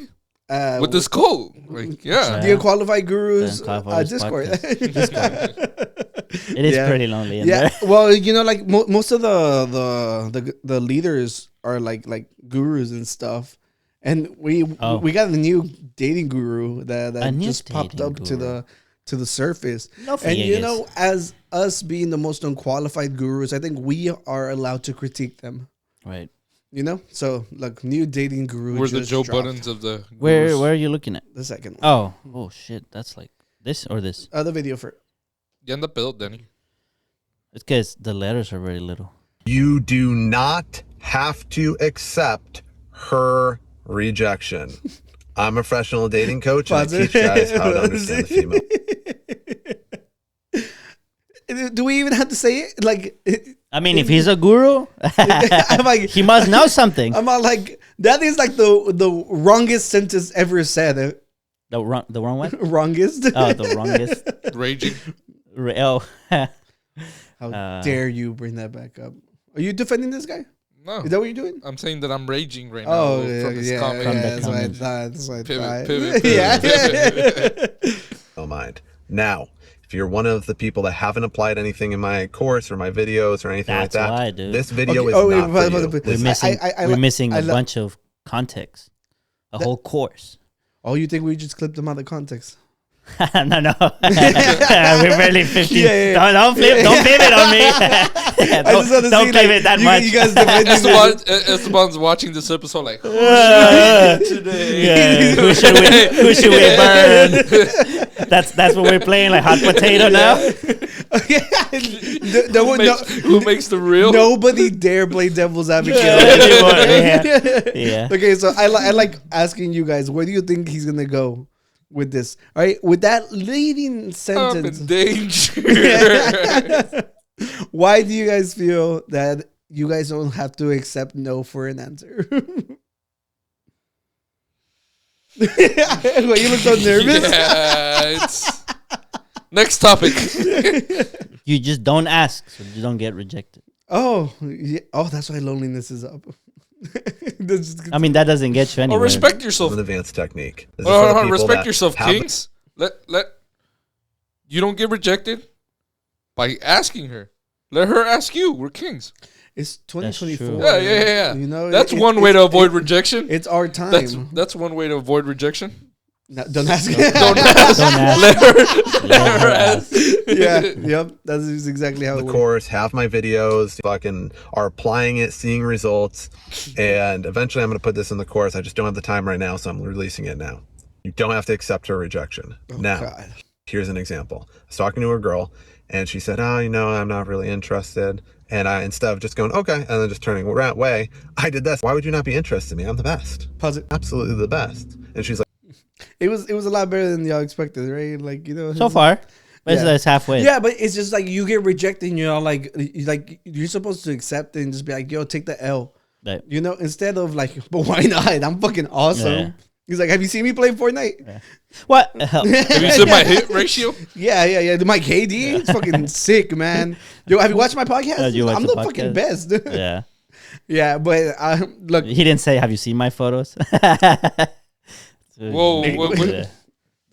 Uh, With this cult. Like, yeah. the Unqualified Gurus The Unqualified Discord. It is Yeah. pretty lonely in Yeah, there. well, like most of the leaders are like gurus and stuff, and we got a new dating guru that new just popped dating up guru. to the surface. No And friegues. as us being the most unqualified gurus, I think we are allowed to critique them. Right. So like, new dating guru. We're the just Joe dropped. Buttons of the Where gurus. are you looking at? The second one. Oh shit. That's like this or this. The video for Ya anda pedo, Danny. It's because the letters are very little. You do not have to accept her rejection. I'm a professional dating coach, and I teach guys how to understand the female. Do we even have to say it? Like, I mean, if he's a guru, I'm like, he must know something. I'm not like, that is like the wrongest sentence ever said. The wrong one? Wrongest. Oh, the wrongest. Raging. Oh. How dare you bring that back up? Are you defending this guy? No. Is that what you're doing? I'm saying that I'm raging right now Oh, from this yeah, comment. From the that's what I comments. thought. That's what I Pivot, thought. pivot, Yeah. Don't mind. Now, if you're one of the people that haven't applied anything in my course or my videos or anything That's like that, why, dude. this video Okay, is oh, wait, not for you. but- We're This- missing, I we're missing I a lo- bunch of context. A whole course. Oh, you think we just clipped them out of context? No. We're barely 15. Yeah. Don't pivot on me. Don't pivot that much. You guys defending Esteban's watching this episode like, today. Yeah. Who should we burn? That's what we're playing, like hot potato now. Who makes the real? Nobody dare play devil's advocate. Yeah. Okay, so I like asking you guys, where do you think he's gonna go with this? All right, with that leading I'm sentence, in danger. why do you guys feel that you guys don't have to accept no for an answer? Why you look so nervous? Yeah, it's next topic. You just don't ask, so you don't get rejected. Oh, yeah. Oh, that's why loneliness is up. I mean, that doesn't get you Oh, anywhere. respect yourself. An advanced technique. This is Hold for on, the people respect that yourself, have- kings. Let you don't get rejected by asking her. Let her ask you. We're kings. It's That's 2024. true. Yeah. You know, That's one way to avoid rejection. It's our time. That's one way to avoid rejection. No, don't ask. Don't ask. Don't ask. Let her ask. Yeah. Yep. That's exactly how it the works. course, have my videos, fucking are applying it, seeing results, and eventually I'm going to put this in the course. I just don't have the time right now, so I'm releasing it now. You don't have to accept her rejection. Now, God. here's an example. I was talking to a girl, and she said, "Oh, I'm not really interested." And I, instead of just going, "Okay," and then just turning away, I did this. Why would you not be interested in me? I'm the best. Pause it. Absolutely the best. And she's like, It was a lot better than y'all expected, right? Like, you know. So far, but Yeah. it's halfway. Yeah, but it's just like you get rejected and you're like you're supposed to accept it and just be like, yo, take the L. Right. You know, instead of like, but why not? I'm fucking awesome. Yeah. He's like, have you seen me play Fortnite? What? Have you seen my hit ratio? Yeah. My KD, it's fucking sick, man. Yo, have you watched my podcast? Yeah, you watched I'm the the fucking podcast? best. Yeah. Yeah, but look, He didn't say, "Have you seen my photos?" Whoa, Yeah.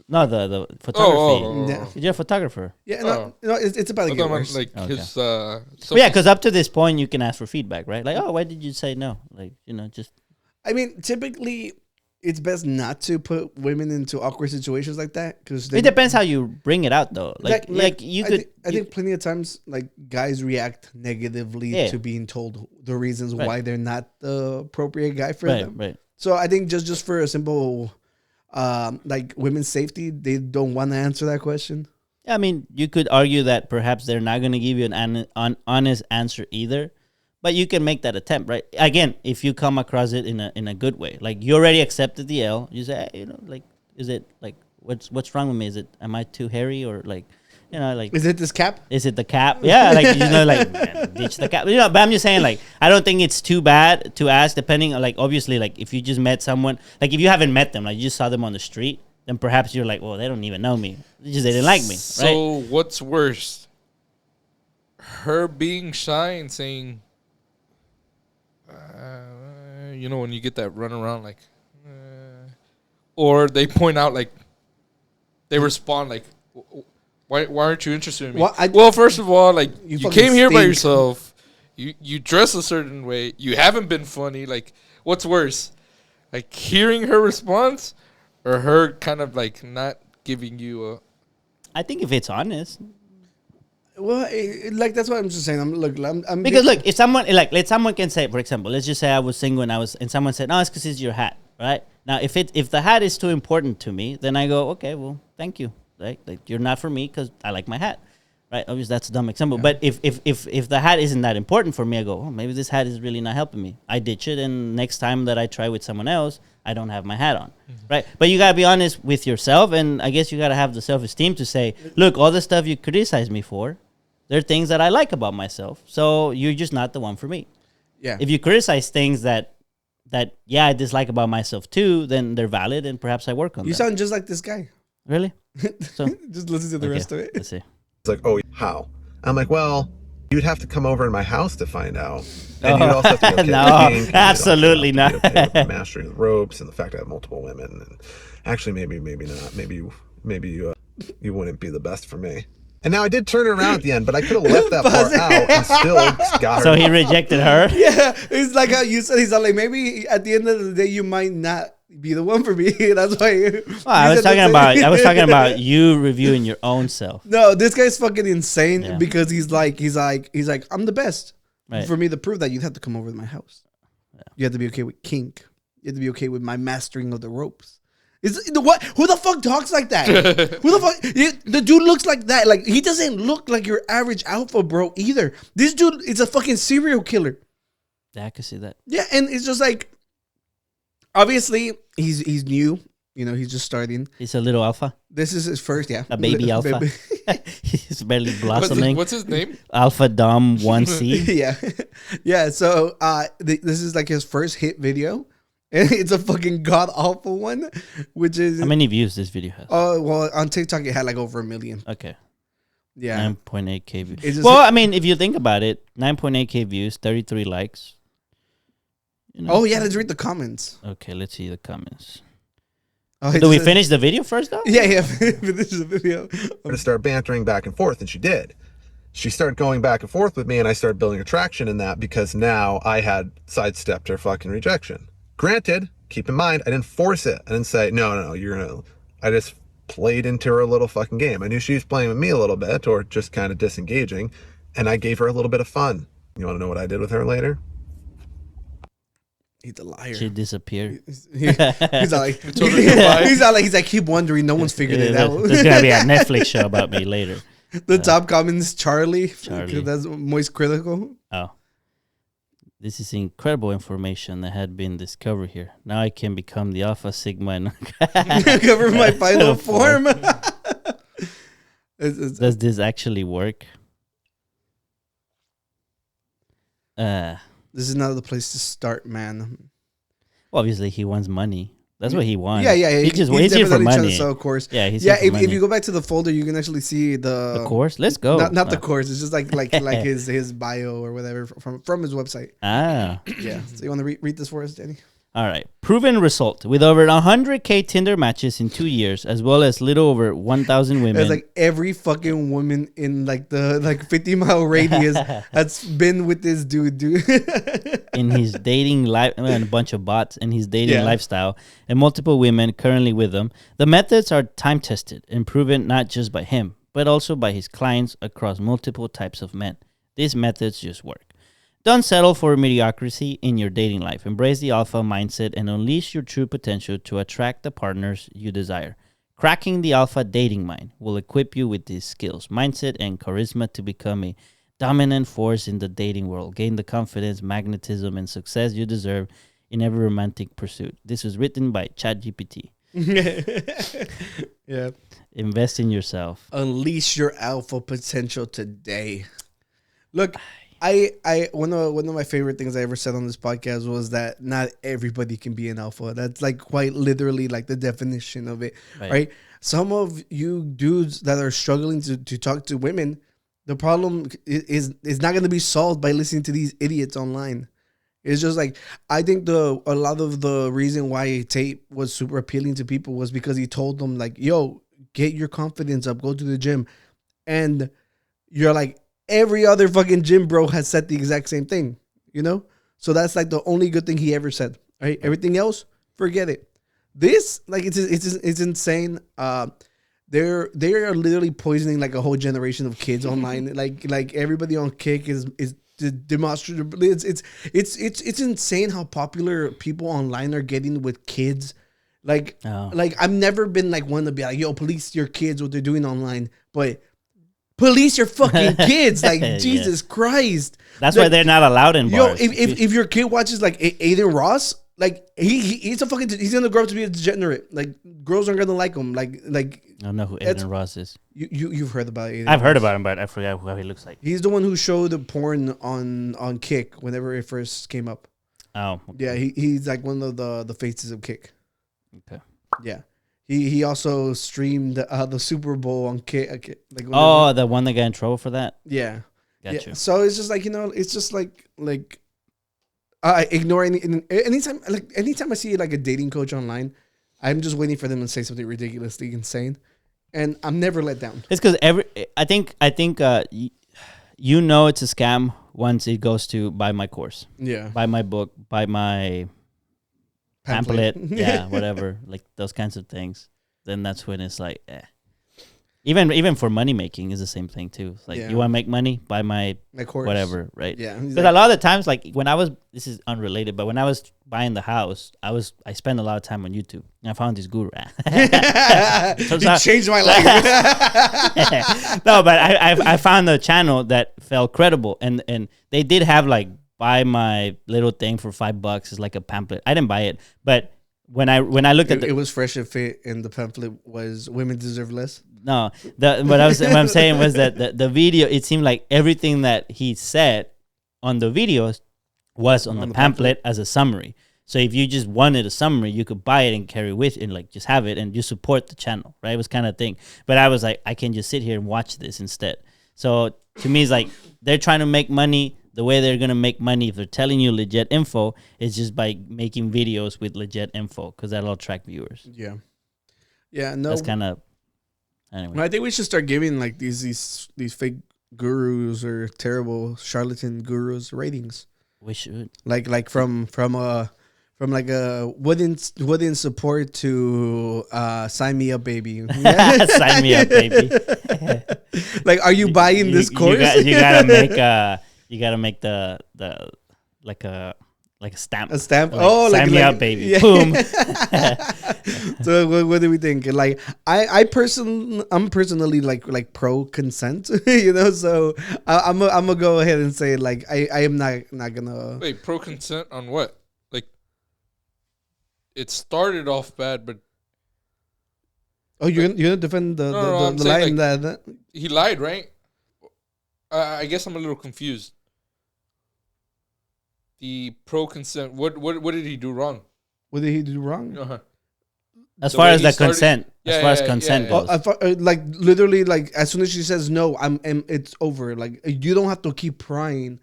No, the photography. Oh. yeah, You're a photographer. no, it's about to I get thought worse. like Okay. his. But yeah, because up to this point, you can ask for feedback, right? Like, oh, why did you say no? Like, just I mean, typically, it's best not to put women into awkward situations like that because it depends how you bring it out, though. Like you could. I think plenty of times, like guys react negatively Yeah. to being told the reasons Right. why they're not the appropriate guy for right, them. right. So I think just for a simple, like women's safety, they don't want to answer that question. I mean, you could argue that perhaps they're not going to give you an honest answer either, but you can make that attempt, right? Again, if you come across it in a good way, like you already accepted the L, you say, hey, like, is it like what's wrong with me? Am I too hairy or like, like Is it this cap? is it the cap? Yeah, like like man, ditch the cap. But I'm just saying, like, I don't think it's too bad to ask. Depending, on, like, obviously, like if you just met someone, like if you haven't met them, like you just saw them on the street, then perhaps you're like, well, they don't even know me. They didn't like me, right? So what's worse? Her being shy and saying, when you get that run around, like, or they point out, like, they respond, like, why aren't you interested in me? Well, First of all, like, you fucking came here by stink. yourself. You dress a certain way. You haven't been funny. Like, what's worse? Like, hearing her response or her kind of, like, not giving you a... I think if it's honest, Well, like that's what I'm just saying. I'm because look, if someone let someone can say, for example, let's just say I was single and someone said, no, it's because it's your hat, right? Now, if the hat is too important to me, then I go, okay, well, thank you, right? Like you're not for me because I like my hat, right? Obviously, that's a dumb example, but if the hat isn't that important for me, I go, oh, maybe this hat is really not helping me. I ditch it, and next time that I try with someone else, I don't have my hat on, right? But you gotta be honest with yourself, and I guess you gotta have the self-esteem to say, look, all the stuff you criticize me for, there are things that I like about myself, so you're just not the one for me. Yeah. If you criticize things that I dislike about myself too, then they're valid, and perhaps I work on them. You sound just like this guy. Really? So Just listen to the rest of it. Let's see. It's like, oh, how? I'm like, well, you'd have to come over in my house to find out. And you'd also have to be okay No, with being, 'cause you'd also absolutely have to be not. okay with the mastery of the ropes and the fact I have multiple women. And actually, maybe not. Maybe you wouldn't be the best for me. And now I did turn it around at the end, but I could have left that part out and still got her. So he rejected her. Yeah, it's like how you said. He's like, maybe at the end of the day, you might not be the one for me. That's why. I was talking about you reviewing your own self. No, this guy's fucking insane Yeah. because he's like, I'm the best. Right. For me to prove that, you'd have to come over to my house. You have to be okay with kink. You have to be okay with my mastering of the ropes. What? Who the fuck talks like that? Who the fuck? The dude looks like that. Like he doesn't look like your average alpha bro either. This dude is a fucking serial killer. Yeah, I can see that. Yeah, and it's just like, obviously he's new. You know, he's just starting. He's a little alpha, This is his first, yeah, a baby alpha. He's barely blossoming. What's his name? Alpha Dom 1C. yeah, yeah. So this is like his first hit video, And it's a fucking god awful one, which is How many views this video has? oh well on TikTok it had like over 1 million. Okay. Yeah. 9.8K views. It's just- Well, I mean, if you think about it, 9.8K views, 33 likes. You know? Oh yeah, let's read the comments. Okay, let's see the comments. Oh, Do we finish the video first, though? Yeah. This is a video. To start bantering back and forth, and she did. She started going back and forth with me, and I started building a traction in that because now I had sidestepped her fucking rejection. Granted, keep in mind, I didn't force it. I didn't say, no, you're gonna. I just played into her little fucking game. I knew she was playing with me a little bit, or just kind of disengaging, and I gave her a little bit of fun. You want to know what I did with her later? He's a liar. She disappeared. He's all like, he's like, keep wondering. No one's figured it out. There's going to be a Netflix show about me later. The top comments, Charlie. Charlie. That's moist critical. Oh. This is incredible information that had been discovered here. Now I can become the Alpha Sigma and Cover my final form. Does this actually work? This is not the place to start, man. Well, obviously he wants money. That's what he wants. Yeah. He's here for definitely trying to money. sell a course. Yeah, he's here for money. If you go back to the folder, you can actually see the course. Let's go. Not the course. It's just like his bio or whatever from his website. Ah. Yeah. So you want to read this for us, Danny? All right. Proven result. With over 100K Tinder matches in 2 years, as well as little over 1,000 women. It's like every fucking woman in like the 50-mile radius that's been with this dude. In his dating life, and a bunch of bots in his dating lifestyle, and multiple women currently with him. The methods are time-tested and proven not just by him, but also by his clients across multiple types of men. These methods just work. Don't settle for mediocrity in your dating life. Embrace the alpha mindset and unleash your true potential to attract the partners you desire. Cracking the alpha dating mind will equip you with these skills, mindset, and charisma to become a dominant force in the dating world. Gain the confidence, magnetism, and success you deserve in every romantic pursuit. This was written by ChatGPT. Yeah. Invest in yourself. Unleash your alpha potential today. Look, I one of my favorite things I ever said on this podcast was that not everybody can be an alpha. That's like quite literally like the definition of it, right? Some of you dudes that are struggling to talk to women, the problem is not going to be solved by listening to these idiots online. It's just like, I think a lot of the reason why Tate was super appealing to people was because he told them like, yo, get your confidence up, go to the gym. And you're like, every other fucking gym bro has said the exact same thing, you know? So that's like the only good thing he ever said, right? Everything else, forget it. This, like, it's insane. They are literally poisoning like a whole generation of kids online. Like everybody on Kick is demonstrably. It's insane how popular people online are getting with kids. Like I've never been like one to be like, yo, police your kids what they're doing online, but police your fucking kids. Like, Jesus Christ. That's like, why they're not allowed in bars. Yo, if your kid watches like Aiden Ross, like he's gonna grow up to be a degenerate. Like, girls aren't gonna like him. Like I don't know who Aiden Ross is. You've heard about Aiden. I've heard about him, but I forgot how he looks like. He's the one who showed the porn on Kick whenever it first came up. Oh, okay. Yeah, he's like one of the faces of Kick. Okay. Yeah. He also streamed the Super Bowl on Kick. Like, the one that got in trouble for that? Yeah. Gotcha. Yeah. So it's just like, it's just like I ignore anytime I see like a dating coach online, I'm just waiting for them to say something ridiculously insane, and I'm never let down. It's because I think it's a scam once it goes to buy my course, buy my book, buy my pamphlet, whatever, like those kinds of things. Then that's when it's like, Even for money making is the same thing too. Like, you want to make money, buy my course, whatever, right? Yeah. Because a lot of the times, like when I was, this is unrelated, but when I was buying the house, I spent a lot of time on YouTube, and I found this guru. He changed my life. No, but I found a channel that felt credible, and they did have like, buy my little thing for $5. It's like a pamphlet. I didn't buy it, but when I looked at it was fresh and fit, and the pamphlet was women deserve less. No, what I'm saying was that the video, it seemed like everything that he said on the videos was on the pamphlet as a summary. So if you just wanted a summary, you could buy it and carry with and like just have it and just support the channel, right? It was kind of thing. But I was like, I can just sit here and watch this instead. So to me, it's like they're trying to make money. The way they're gonna make money if they're telling you legit info is just by making videos with legit info because that'll attract viewers. Yeah. Yeah. No. That's kind of anyway. I think we should start giving like these fake gurus or terrible charlatan gurus ratings. We should. Like from like a wouldn't support to sign me up, baby. Sign me up, baby. Like, are you buying this course? You gotta make the like a stamp. A stamp. Like, sign me up, baby. Yeah. Boom. So what do we think? Like I'm personally like pro consent, you know. So I'm gonna go ahead and say like I am not gonna Wait, pro consent on what? Like, it started off bad, but Oh, you're gonna defend the I'm the saying, line like, that he lied, right? I guess I'm a little confused. The pro consent. What did he do wrong? what did he do wrong? Uh-huh. As The far way as he the started- consent, as Yeah, far as yeah, consent yeah, goes. Like literally, like as soon as she says no, it's over. Like you don't have to keep prying.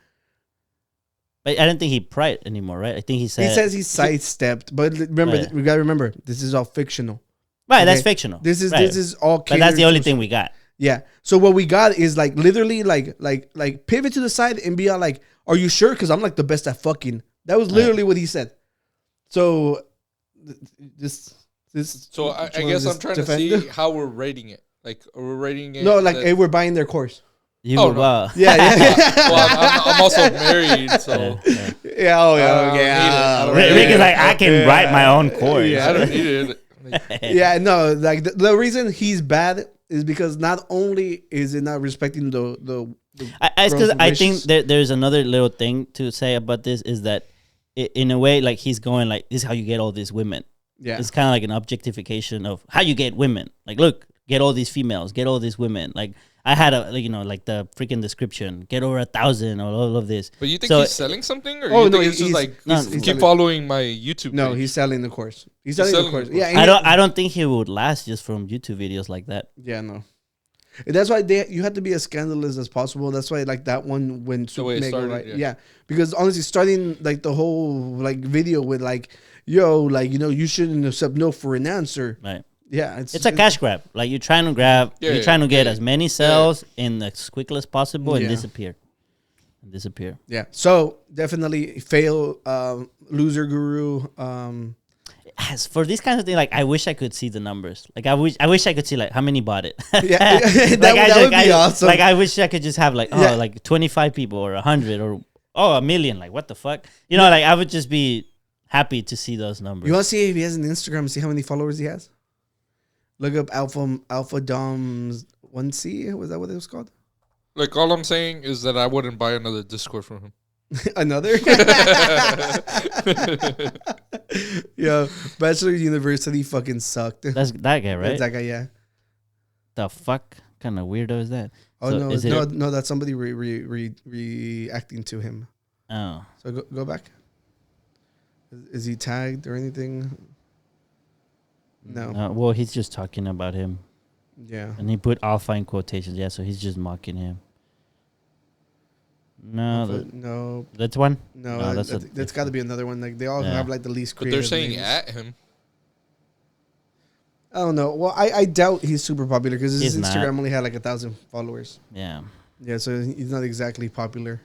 But I don't think he pried anymore, right? I think he said. He says he sidestepped, but remember, Right. we gotta remember this is all fictional. Right, that's Okay. fictional. This is Right. this is all. But that's catered the only to- thing we got. Yeah. So what we got is like literally like pivot to the side and be all like, "Are you sure? Because I'm like the best at fucking." That was literally what he said. So this. So I guess I'm trying to see how we're rating it. Like, are we rating it? No, like that- hey, we're buying their course. You Oh, were, no. Yeah, yeah, well, I'm also married, so yeah. Oh yeah, I don't need it. I don't need Rick it. is like, I can write my own course. Yeah. I don't need it. Like, yeah. No, like the reason he's bad is because not only is it not respecting the It's because girls' I think wishes. there's another little thing to say about this is that in a way, like he's going like, this is how you get all these women. Yeah. It's kind of like an objectification of how you get women. Like, look, get all these females, get all these women. Like, I had like the freaking description, get over 1,000 or all of this. but you think So- he's selling something, or Oh, you no, think it's just he's- like he's keep selling- following my YouTube? No, page? he's selling the course. He's selling the selling course. the Yeah, course. and I don't think he would last just from YouTube videos like that. Yeah, no. And that's why you have to be as scandalous as possible. That's why like that one went The way it mega, started, right? yeah. Yeah, because honestly, starting like the whole like video with like, yo, like you shouldn't accept no for an answer. Right. Yeah, It's a cash grab. Like you're trying to grab, Yeah, you're trying to get yeah, as many sales in as quickly as possible and Yeah. disappear. Yeah, so definitely fail, loser guru. As for these kinds of things, like I wish I could see the numbers. Like I wish I could see like how many bought it. Yeah, that Like, would be awesome. Like I wish I could just have like Yeah. like 25 people or 100 or 1,000,000. Like what the fuck? You know, like I would just be happy to see those numbers. You want to see if he has an Instagram and see how many followers he has? Look up Alpha Doms 1C. Was that what it was called? Like, all I'm saying is that I wouldn't buy another Discord from him. Another? Yo, Bachelor University fucking sucked. That's that guy, right? That's that guy, yeah. The fuck kind of weirdo is that? Oh, So no, is it- no, that's somebody reacting to him. Oh, So go back. Is he tagged or anything? No. well, he's just talking about him, Yeah. and he put alpha in quotations. Yeah, so he's just mocking him. No, No, that's one. no, No, that's got to be another one. Like they all Yeah. have like the least But creative. they're saying names. at him. I don't know. Well, I doubt he's super popular because his He's not. Instagram only had like 1,000 followers. Yeah, Yeah, so he's not exactly popular.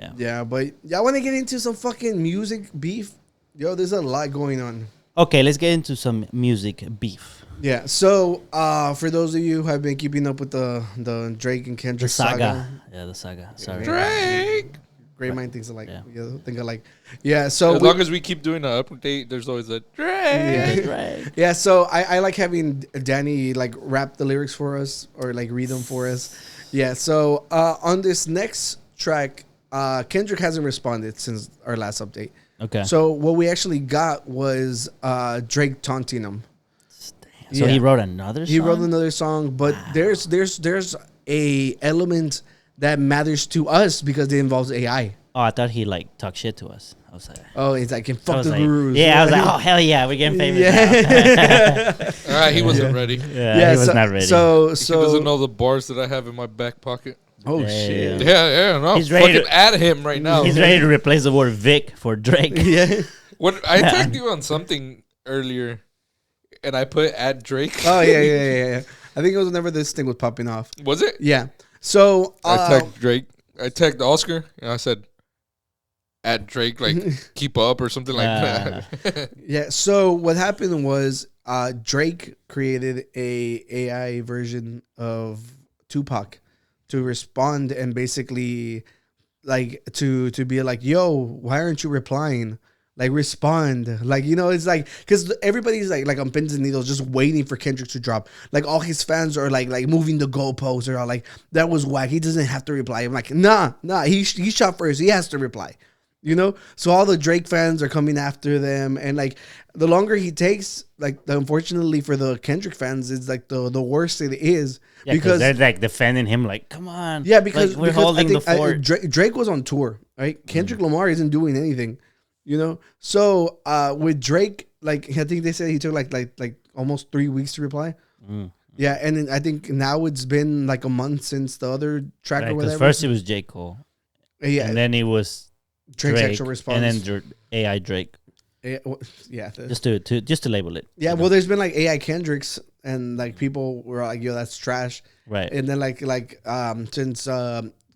yeah. Yeah, but y'all want to get into some fucking music beef? Yo, there's a lot going on. Okay, let's get into some music beef. Yeah, so for those of you who have been keeping up with the Drake and The Kendrick saga. Yeah, the saga. Sorry. Drake. great mind thinks alike. Yeah. Yeah, think alike. Yeah, so As long as we keep doing an update, there's always a Drake. yeah. Right. Yeah, so I like having Danny like rap the lyrics for us or like read them for us. Yeah, so on this next track, Kendrick hasn't responded since our last update. Okay. So what we actually got was Drake taunting him. So Yeah. he wrote another song? He wrote another song, but there's a element that matters to us because it involves AI. Oh, I thought he like talked shit to us. I was like, Oh, he's like, I fuck was the like, gurus. yeah, I was like, oh hell yeah, we're getting famous. Yeah. He wasn't ready. Yeah, he was not ready. He doesn't So. know the bars that I have in my back pocket. Oh Yeah. shit. Yeah, no. He's ready Fucking to- at him right now. He's ready to replace the word Vic for Drake. Yeah. When I tagged you on something earlier, and I put at Drake. Oh yeah. I think it was whenever this thing was popping off. Was it? Yeah. So I tagged Drake. I tagged Oscar, and I said, at Drake, like, keep up or something like that. yeah. So what happened was Drake created a AI version of Tupac to respond and basically like to be like, yo, why aren't you replying? Like, respond. Like, you know, it's like, because everybody's like on pins and needles just waiting for Kendrick to drop. Like, all his fans are like moving the goalposts or like, that was whack. He doesn't have to reply. I'm like, nah. He shot first. He has to reply. You know? So all the Drake fans are coming after them. And like, the longer he takes, like, unfortunately for the Kendrick fans, it's like the worse it is. Yeah, because they're like defending him, like, come on. yeah, because like, we're because holding the I think, fort. Drake was on tour, right? Kendrick Lamar isn't doing anything, you know. So with Drake, like I think they said he took like almost 3 weeks to reply. Yeah, and then I think now it's been like a month since the other track or Because whatever. first it was J. Cole. Yeah, And then it was Drake's Drake, actual response. and then AI Drake. Yeah, Just to label it. yeah. Well, there's been like AI Kendricks, and like people were like, "Yo, that's trash." Right. And then since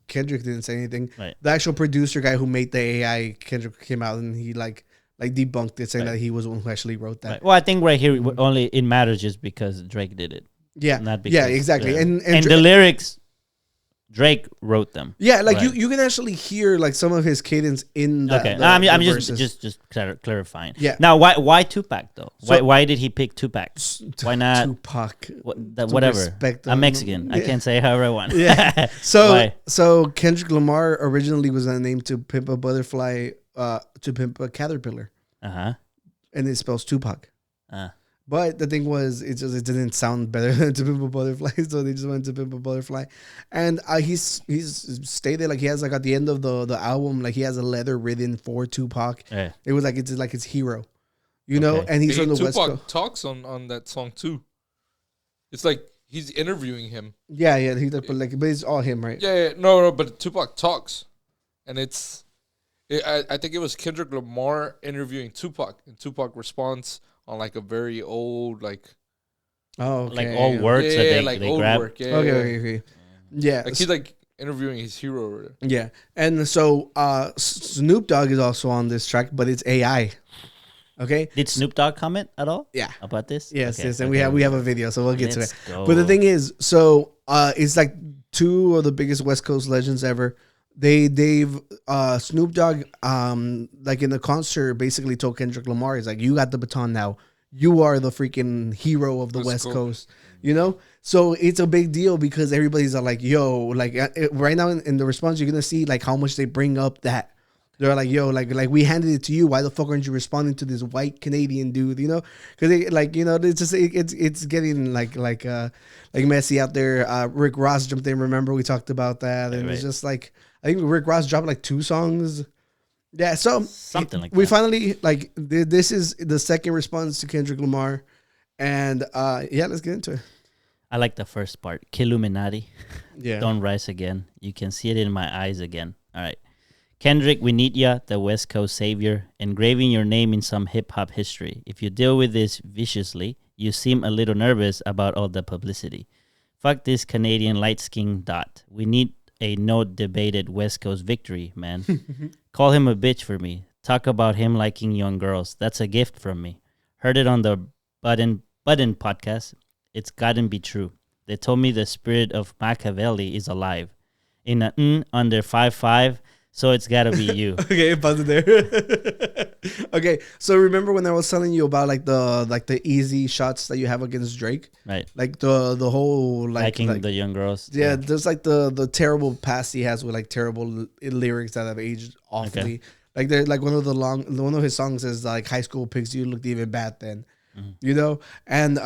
Kendrick didn't say anything, Right. the actual producer guy who made the AI Kendrick came out and he like debunked it, saying that he was the one who actually wrote that. Right. Well, I think right here only it matters just because Drake did it. Yeah, Not yeah, because, exactly. And the lyrics, Drake wrote them. yeah, like Right. you can actually hear like some of his cadence in the Okay, the, I'm the just clarifying. Yeah. Now, why Tupac though? So- why did he pick Tupac? Why not Tupac. whatever? respect I'm him. Mexican. I Yeah. can say however I want. Yeah. So Why? so Kendrick Lamar originally was named to pimp a butterfly, to pimp a caterpillar, Uh-huh. and it spells Tupac. Uh But the thing was, it didn't sound better than To Pimp a Butterfly, so they just went To Pimp a Butterfly. And he's stated like he has like at the end of the album, like he has a letter written for Tupac. Yeah. It was like it's like his hero, you know. Okay. And he's from the Tupac West Coast. talks on that song too. It's like he's interviewing him. Yeah, he's like, but it's all him, right? Yeah, no, but Tupac talks, and I think it was Kendrick Lamar interviewing Tupac, and Tupac responds on like a very old Oh, okay. Like all words that they old grab. work. Yeah, Okay. Yeah, Like he's like interviewing his hero. Over there. yeah. And so Snoop Dogg is also on this track, but it's AI. Okay. Did Snoop Dogg comment at all? Yeah. About this? Yes, Okay, yes, and okay. we have a video, so we'll get to Let's it. go. But the thing is, so it's like two of the biggest West Coast legends ever. They've Snoop Dogg like in the concert basically told Kendrick Lamar, he's like, you got the baton now. You are the freaking hero of the West Coast. You know? So it's a big deal because everybody's like, yo, like right now in the response, you're gonna see like how much they bring up that. They're like, yo, like we handed it to you. Why the fuck aren't you responding to this white Canadian dude? You know, because like, you know, it's just it's getting like messy out there. Rick Ross jumped in. Remember we talked about that, and it's just like I think Rick Ross dropped like 2 songs. Yeah, so Something like we that. finally like this is the second response to Kendrick Lamar, and yeah, let's get into it. I like the first part. Killuminati. Yeah, Don't rise again. You can see it in my eyes again. All right. Kendrick, we need ya, the West Coast savior, engraving your name in some hip-hop history. If you deal with this viciously, you seem a little nervous about all the publicity. Fuck this Canadian light-skinned dot. We need a no-debated West Coast victory, man. Call him a bitch for me. Talk about him liking young girls. That's a gift from me. Heard it on the Button podcast. It's gotta be true. They told me the spirit of Machiavelli is alive. In a under 5'5", so it's gotta be you. Okay, pause it there. Okay, so remember when I was telling you about like the easy shots that you have against Drake, Right. like the whole Liking the young girls. yeah, there's like the terrible past he has with like terrible lyrics that have aged awfully. Okay. Like they're like one of his songs is like high school pics you looked even bad then, you know. And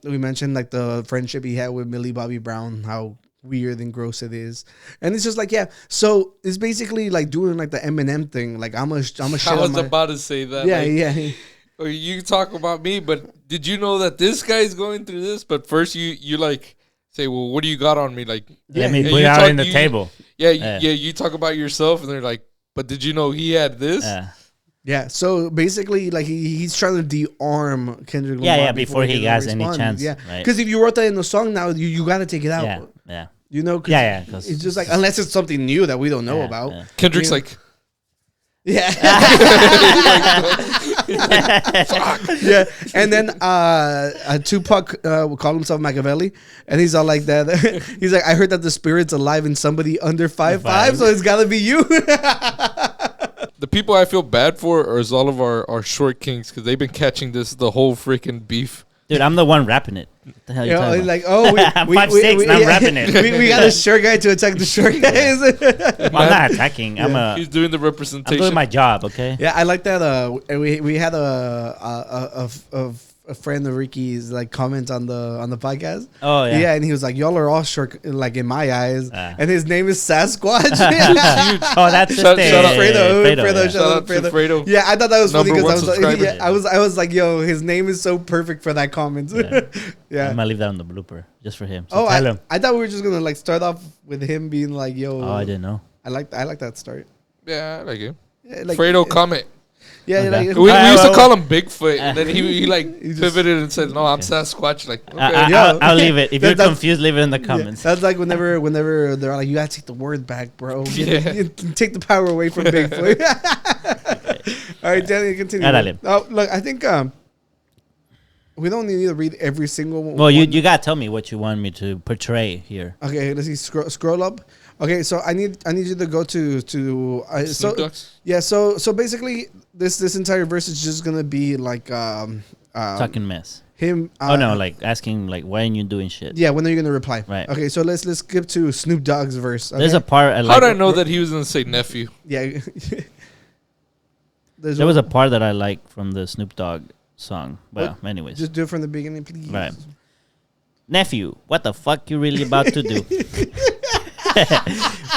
we mentioned like the friendship he had with Millie Bobby Brown, how weird and gross it is. And it's just like, yeah. So it's basically like doing like the Eminem thing. Like I'm a shit I on was my, about to say that. yeah, like, yeah. Or you talk about me, but did you know that this guy's going through this? But first you like say, well, what do you got on me? Like, Let me and put you it out talk- in the you- table. Yeah, Yeah. you talk about yourself, and they're like, but did you know he had this? Yeah, so basically, like he's trying to de-arm Kendrick Lamar. Yeah, before he has any responds. chance, Yeah, right. because if you wrote that in the song now, you got to take it out. Yeah, yeah. You know, 'cause Yeah, 'cause it's just like unless it's something new that we don't know Yeah, about. yeah. Kendrick's Yeah. like, Yeah. Yeah. And then Tupac will call himself Machiavelli, and he's all like that. He's like, I heard that the spirit's alive in somebody under 5'5", so it's gotta be you. the people I feel bad for is all of our short kings because they've been catching the whole freaking beef. Dude, I'm the one rapping it. What the hell are you You know, talking it's about? like, oh, I'm 5'6", and I'm rapping it. We got a short guy to attack the short guys. Well, I'm not attacking. He's doing the I'm representation. doing my job, okay? Yeah, I like that. We had a friend of Ricky's like comment on the podcast. Oh, yeah. Yeah, and he was like, "Y'all are all short, like in my eyes." Ah. And his name is Sasquatch. Oh, that's just Shout out Fredo, yeah. shout out to Fredo. Yeah, I thought that was funny Number because one subscriber. I was like, "Yo, his name is so perfect for that comment." Yeah. Yeah. I'm gonna leave that on the blooper just for him. So Oh, tell him. I thought we were just gonna like start off with him being like, "Yo." Oh, I didn't know. I like that start. Yeah, I like it. Yeah, like, Fredo comment. Yeah, Okay. like, We used to well- call him Bigfoot, and then he like He just- pivoted and said, "No, I'm Sasquatch." Like, okay. Yeah. I'll leave it. If you're That's- confused, leave it in the Yeah, comments. that's like whenever they're like, you gotta take the word back, bro. Yeah. Take the power away from Bigfoot. All right, Danny, continue. Dale. Oh, look, I think we don't need to read every single one. Well, you gotta tell me what you want me to portray here. Okay, let's see. Scroll up. Okay, so I need you to go to so Snoop Dogg's? yeah. So basically, this entire verse is just gonna be like Talking mess. him. Oh no, like asking like why aren't you doing shit? Yeah, when are you gonna reply? Right. Okay, so let's skip to Snoop Dogg's verse. Okay? There's a part. How did I know that he was gonna say nephew? Yeah. There was a part that I like from the Snoop Dogg song. Well, anyways, Just do it from the beginning, please. right. Nephew, what the fuck you really about to do?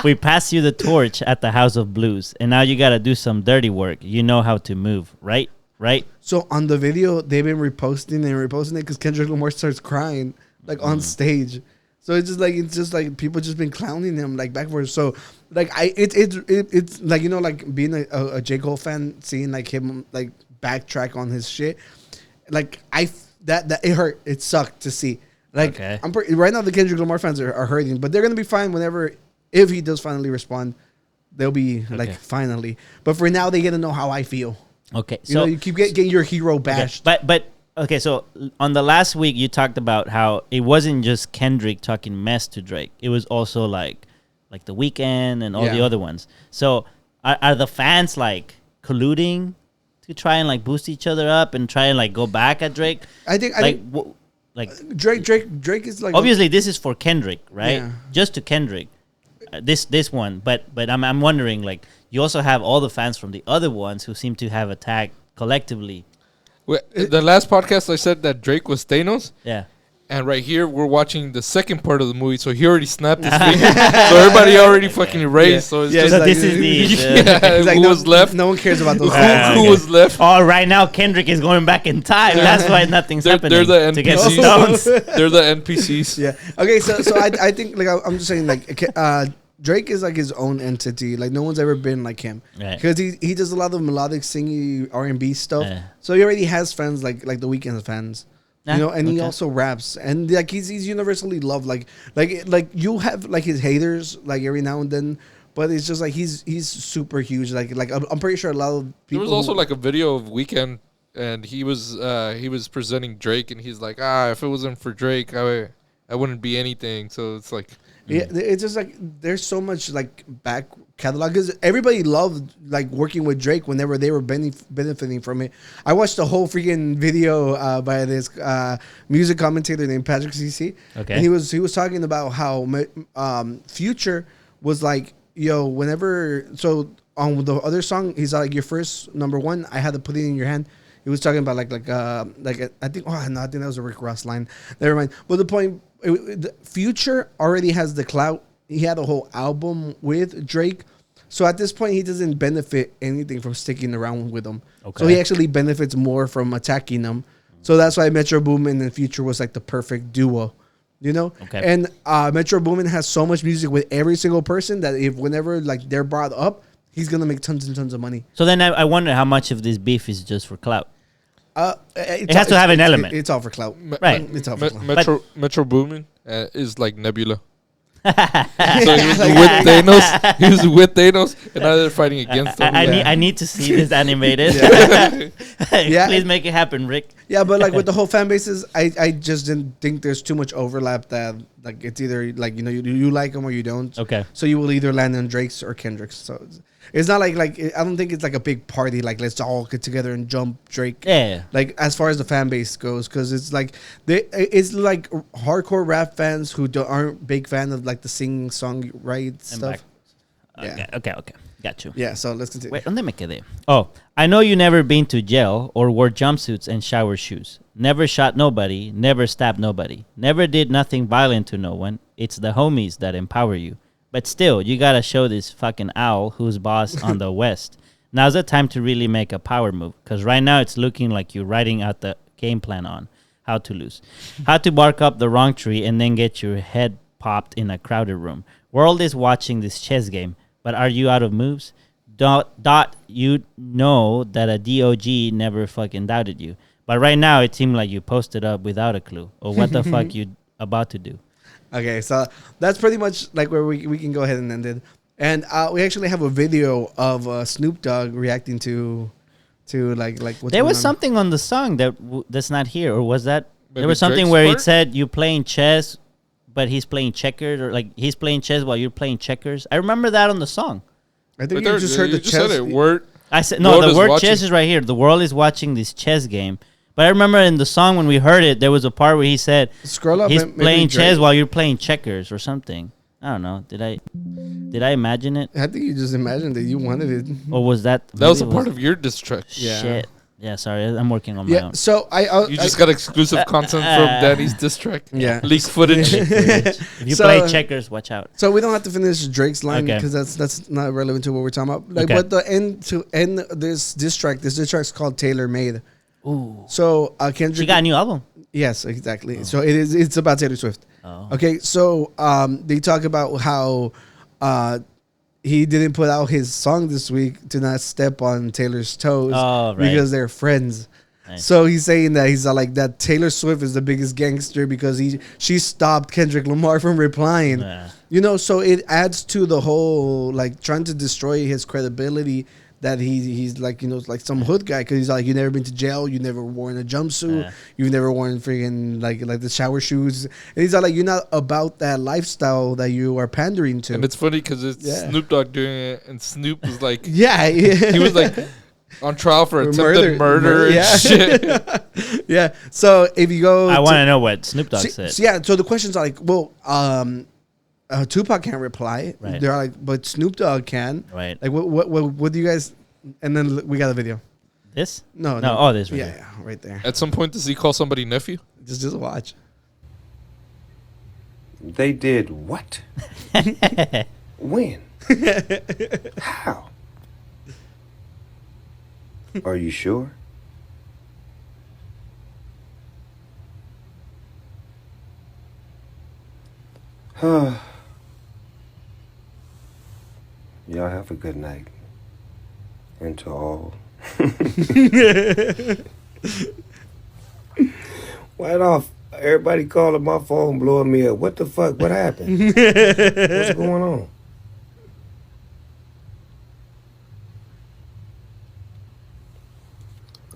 We passed you the torch at the House of Blues, and now you gotta do some dirty work. You know how to move, right? Right? So on the video, they've been reposting it because Kendrick Lamar starts crying like on stage. So it's just like people just been clowning him like backwards. So like it's like, you know, like being a J. Cole fan, seeing like him like backtrack on his shit. Like that it hurt. It sucked to see. Like Okay. right now the Kendrick Lamar fans are hurting, but they're gonna be fine if he does finally respond. They'll be like finally. But for now, they get to know how I feel. Okay. You know, you keep getting your hero okay, bashed. but okay. So on the last week, you talked about how it wasn't just Kendrick talking mess to Drake. It was also like The Weeknd and all the Yeah. other ones. So are the fans like colluding to try and like boost each other up and try and like go back at Drake? I think Like Drake is like obviously this is for Kendrick, right? Yeah. Just to Kendrick, this one. But I'm wondering, like, you also have all the fans from the other ones who seem to have attacked collectively. The last podcast I said that Drake was Thanos, Yeah. and right here we're watching the second part of the movie, so he already snapped his finger, so everybody already fucking erased. Yeah. So it's Yeah, just So like- this is the yeah, He's like, who no, was left? No one cares about those. Who, things. who okay. was left? Oh, right now Kendrick is going back in time. That's why nothing's They're happening. the to get the NPCs. stones. They're the NPCs. Yeah. Okay. So I think like I'm just saying like Drake is like his own entity. Like no one's ever been like him Right. because he does a lot of melodic singing R&B stuff. Yeah. So he already has fans like The Weeknd's fans. Ah, You know, and he okay. also raps, and like he's universally loved. Like you have like his haters like every now and then, but it's just like he's super huge. Like I'm pretty sure a lot of people. There was also who- like a video of Weeknd, and he was presenting Drake, and he's like, if it wasn't for Drake, I wouldn't be anything. So it's like, yeah, it's just like there's so much like back catalog because everybody loved like working with Drake whenever they were benefiting from it. I watched the whole freaking video by this music commentator named Patrick CC. Okay. And he was talking about how Future was like, yo, whenever so on the other song, he's like, your first number one, I had to put it in your hand. He was talking about like I think that was a Rick Ross line. Never mind. But the point the Future already has the clout. He had a whole album with Drake. So at this point, he doesn't benefit anything from sticking around with him. Okay. So he actually benefits more from attacking them. So that's why Metro Boomin and Future was like the perfect duo, you know? Okay. And Metro Boomin has so much music with every single person that if whenever like they're brought up, he's gonna make tons and tons of money. So then I wonder how much of this beef is just for clout. It has to have an element. It's all for clout. Right. It's all for clout. Metro Boomin is like Nebula. So he was with Thanos. He was with Thanos, and now they're fighting against him. I need to see this animated. Yeah. Please make it happen, Rick. Yeah, but like with the whole fan bases, I just didn't think there's too much overlap that like it's either like you like them or you don't. Okay. So you will either land on Drake's or Kendrick's. So it's not like I don't think it's like a big party like let's all get together and jump Drake. Yeah. Like as far as the fan base goes, because it's like it's like hardcore rap fans who aren't big fan of like the singing song rights stuff. Okay, Yeah. okay. Got you. Yeah. So let's continue. Wait, ¿dónde me quedé? Oh, I know you never been to jail or wore jumpsuits and shower shoes. Never shot nobody, never stabbed nobody. Never did nothing violent to no one. It's the homies that empower you. But still, you gotta show this fucking owl who's boss on the West. Now's the time to really make a power move. Because right now it's looking like you're writing out the game plan on how to lose. How to bark up the wrong tree and then get your head popped in a crowded room. World is watching this chess game. But are you out of moves? Dot, you know that a DOG never fucking doubted you. But right now, it seemed like you posted up without a clue. Or what the fuck you about to do. Okay, so that's pretty much like where we can go ahead and end it. And we actually have a video of Snoop Dogg reacting to like what's There going was on. something on the song that's not here. Or was that? Maybe There was something Drake's where it part? said you playing chess, but he's playing checkers. Or like he's playing chess while you're playing checkers. I remember that on the song. I think But you just heard the chess. said it. Word. I said no. World The is word watching. chess is right here. The world is watching this chess game. But I remember in the song when we heard it, there was a part where he said Scroll up. he's maybe playing Drake. chess while you're playing checkers or something. I don't know. Did I imagine it, I think you just imagined that you wanted it. or was that That was a really part of your diss track. Yeah. Shit. Yeah, sorry. I'm working on my Yeah. own. So You just got exclusive content from Danny's diss track. Yeah. Leaked footage. If you So- play checkers, watch out. So we don't have to finish Drake's line Okay. because that's not relevant to what we're talking about. Like, Okay. but the end to end this diss track's called Tailor Made. Ooh. So Kendrick. She got a new album. Yes, exactly. So it's about Taylor Swift. Oh. Okay, so they talk about how he didn't put out his song this week to not step on Taylor's toes Oh, right. because they're friends. Nice. So he's saying that he's like that Taylor Swift is the biggest gangster because she stopped Kendrick Lamar from replying. Yeah. You know, so it adds to the whole like trying to destroy his credibility that he's like, you know, like some hood guy because he's like, you never been to jail, you never worn a jumpsuit, Yeah. you've never worn freaking like the shower shoes, and he's like, you're not about that lifestyle that you are pandering to. And it's funny because it's Yeah. Snoop Dogg doing it, and Snoop was like, yeah, he was like on trial for attempted murder and yeah. shit. Yeah. So if you go, I want to know what Snoop Dogg said. So yeah. So the questions are like, well, Tupac can't reply. Right. They're like, but Snoop Dogg can. Right. Like, what do you guys? And then we got a video. This? No. Oh, this right Yeah, here. yeah, right there. At some point, does he call somebody nephew? Just watch. They did what? When? How? Are you sure? Y'all have a good night. And to all. Why off? Everybody calling my phone, blowing me up. What the fuck? What happened? What's going on?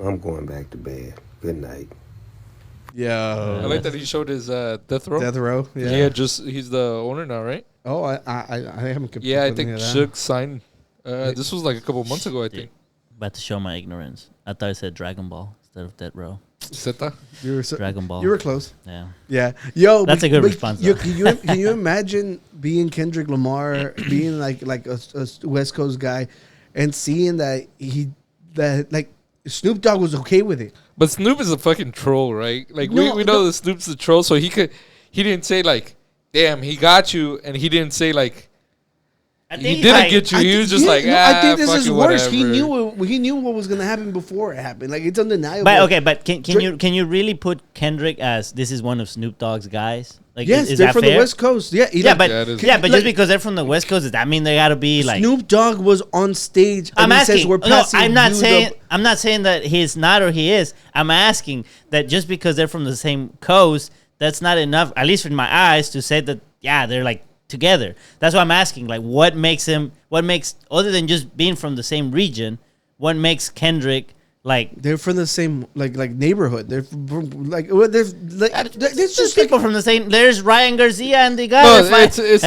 I'm going back to bed. Good night. I Yeah. like that he showed his death row. Death Row. Yeah. Yeah, just he's the owner now, right? Oh, I haven't. Yeah, I completed think any of that. Suge signed. This was like a couple months ago, I think. About to show my ignorance. I thought it said Dragon Ball instead of Death Row. Zeta. You were Dragon Ball. You were close. Yeah. Yeah. Yo, That's a good response, though. Can you imagine being Kendrick Lamar, being like a West Coast guy, and seeing that like Snoop Dogg was okay with it. But Snoop is a fucking troll, right? Like No, we know that Snoop's a troll, so he he didn't say like, "Damn, he got you," and he didn't say like, I "He think, didn't like, get you." He was just like, I think this fuck is it, worse. He whatever." knew what was gonna happen before it happened. Like it's undeniable. But okay, but can you really put Kendrick as this is one of Snoop Dogg's guys? Like, yes, is they're that from fair? the West Coast. Yeah, Yeah, but Yeah, it is. but Like- just because they're from the West Coast, does that mean they gotta be like? Snoop Dogg was on stage. I'm and he asking. says, "We're No, passing I'm not you saying. I'm not saying that he's not or he is. I'm asking that just because they're from the same coast, that's not enough. At least in my eyes, to say that they're like together. That's what I'm asking. Like, what makes him? What makes other than just being from the same region? What makes Kendrick like? They're from the same like neighborhood. They're from, like well, there's Just people from the same. There's Ryan Garcia and the guy. No, that it's they it's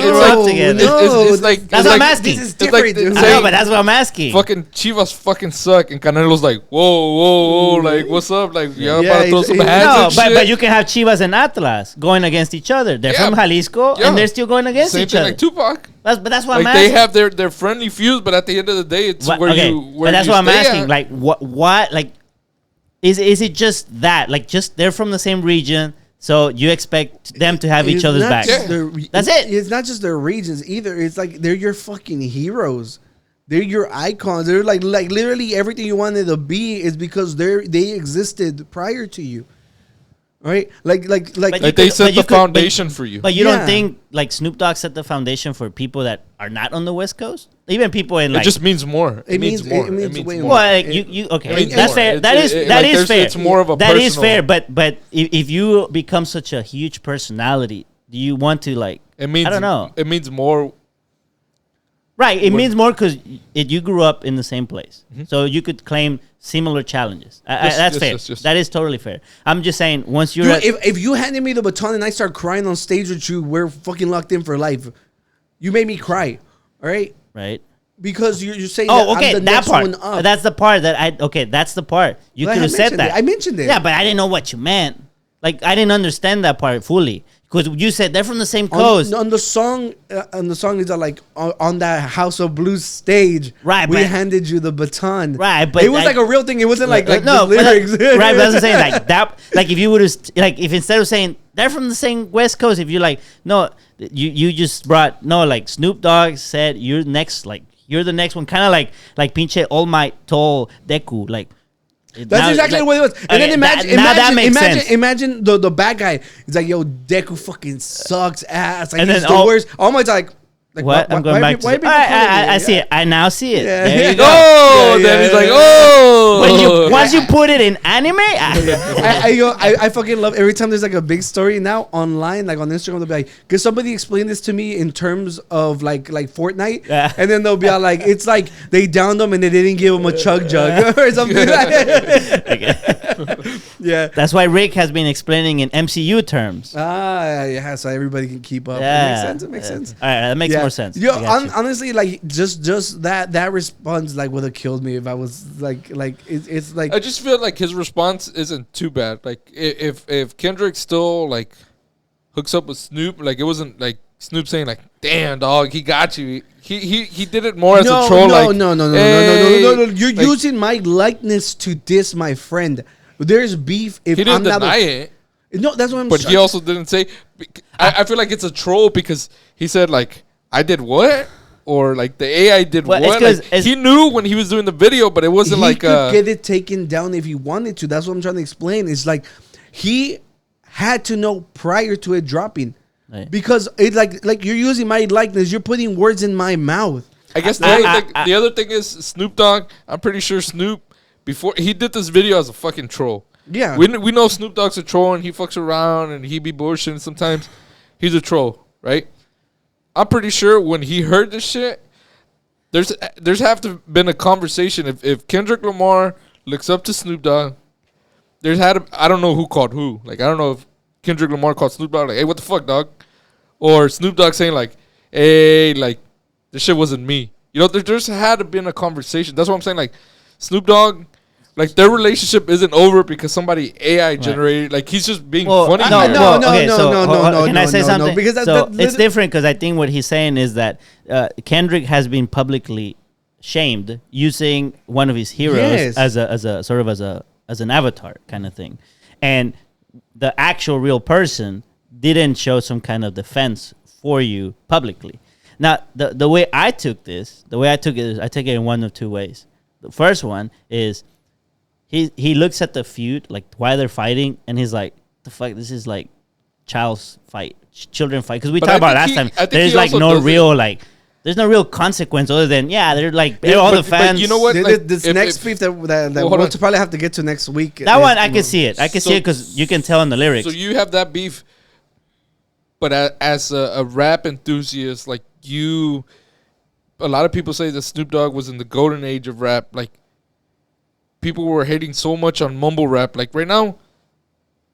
grew like- up together. no, it's like That's it's what I'm like- asking. This is it's like different, dude. I saying, know, but that's what I'm asking. fucking Chivas fucking suck, and Canelo's like, whoa, like, what's up? Like, y'all Yeah, about to throw he's- some he's- hands No, and but shit. you can have Chivas and Atlas going against each other. They're Yeah, from Jalisco yeah. and they're still going against Same each thing other. like Tupac. But that's what Like I'm they asking. have their friendly feuds, but at the end of the day, it's But- where okay, you where but that's you what I'm stay asking. at. Like what like is it just that? Like just they're from the same region, so you expect them to have each It's other's not backs. just That's it. It's not just their regions either. It's like they're your fucking heroes. They're your icons. They're like literally everything you wanted to be is because they existed prior to you. Right? Like But Like you they could- set but you the could- foundation for you. But you Yeah. don't think like Snoop Dogg set the foundation for people that are not on the West Coast? Even people in It like just means more. It means more. it means way more. more. well, like, It- you okay? it means That's more. fair. It's- That like, is there's- fair. it's more of a That is personal- fair. But if you become such a huge personality, do you want to like? It means I don't know. It means more. Right. It When- means more because you grew up in the same place, so you could claim similar challenges. Yes, That's yes, fair. yes, yes. That is totally fair. I'm just saying once you're Dude, at, if you handed me the baton and I start crying on stage with you, we're fucking locked in for life. You made me cry. All right? right. Because you're saying Oh, that okay, I'm the that next part. one up. That's the part that I. Okay, that's the part you Like, could I have said mentioned that. it. I mentioned it. Yeah, but I didn't know what you meant. Like I didn't understand that part fully because you said they're from the same coast. on the song is that like on that House of Blues stage, Right, we but- handed you the baton. Right, but it was like- like a real thing. It wasn't like no, the but lyrics. right? But that's what I'm saying. Like that. Like if you would have like if instead of saying they're from the same West Coast, if you like no, you just brought no like Snoop Dogg said you're next like you're the next one, kind of like pinche All Might told Deku like. That's exactly what it was. And okay, then imagine, now that makes sense. imagine the bad guy. He's like, yo, Deku fucking sucks ass. Like, And he's then the all- worst. All my like What? I'm going back to. why are people I calling me? see it. I now see it. Yeah. There you go. Oh, Yeah, then yeah, he's like, yeah. oh. When you once you put it in anime, I fucking love every time there's like a big story now online, like on Instagram, they'll be like, "Can somebody explain this to me in terms of like Fortnite?" Yeah. And then they'll be all like, "It's like they downed them and they didn't give them a chug jug or something." Like yeah. that's why Rick has been explaining in MCU terms. Yeah. So everybody can keep up. Yeah. It makes sense. It makes sense. All right, that makes Yeah. more sense. Yo, I got you. honestly, like just that response like would have killed me if I was like it's like I just feel like his response isn't too bad. Like if Kendrick still like hooks up with Snoop, like it wasn't like Snoop saying like, "Damn dog, he got you." He did it more as a troll. Like, no. "Hey," You're like, using my likeness to diss my friend. There's beef if He didn't I'm not. deny it, No, that's what I'm. but he also didn't say. I feel like it's a troll because he said like, "I did what?" Or like the AI did Well, it's what? 'cause Like, he knew when he was doing the video, but it wasn't he like could get it taken down if he wanted to. That's what I'm trying to explain. It's like he had to know prior to it dropping, Right. because it like you're using my likeness. You're putting words in my mouth. I guess the other thing is Snoop Dogg. I'm pretty sure Snoop, before he did this video as a fucking troll. Yeah. We know Snoop Dogg's a troll and he fucks around and he be bullshitting sometimes. He's a troll, right? I'm pretty sure when he heard this shit, there's have to been a conversation. If Kendrick Lamar looks up to Snoop Dogg, I don't know who called who. Like I don't know if Kendrick Lamar called Snoop Dogg like, "Hey, what the fuck, dog?" Or Snoop Dogg saying like, "Hey, like this shit wasn't me." You know, there's had to been a conversation. That's what I'm saying. Like Snoop Dogg, like their relationship isn't over because somebody AI generated. Like he's just being funny. No, here. no, okay, no, so, no, hold- no, Can no, I say no, something? no, because so that- it's different because I think what he's saying is that Kendrick has been publicly shamed using one of his heroes Yes. as a sort of as an avatar kind of thing, and the actual real person didn't show some kind of defense for you publicly. Now, the way I took this, I took it in one of two ways. The first one is he looks at the feud, like why they're fighting, and he's like, the fuck, this is like child's fight, children fight. Because we talked about last time, there's like no real like, there's no real consequence other than they're like all the fans. But you know what? This next beef that we'll probably have to get to next week. That one I can see it. I can see it because you can tell in the lyrics. So you have that beef, but as a rap enthusiast, like you, a lot of people say that Snoop Dogg was in the golden age of rap. Like people were hating so much on mumble rap. Like right now,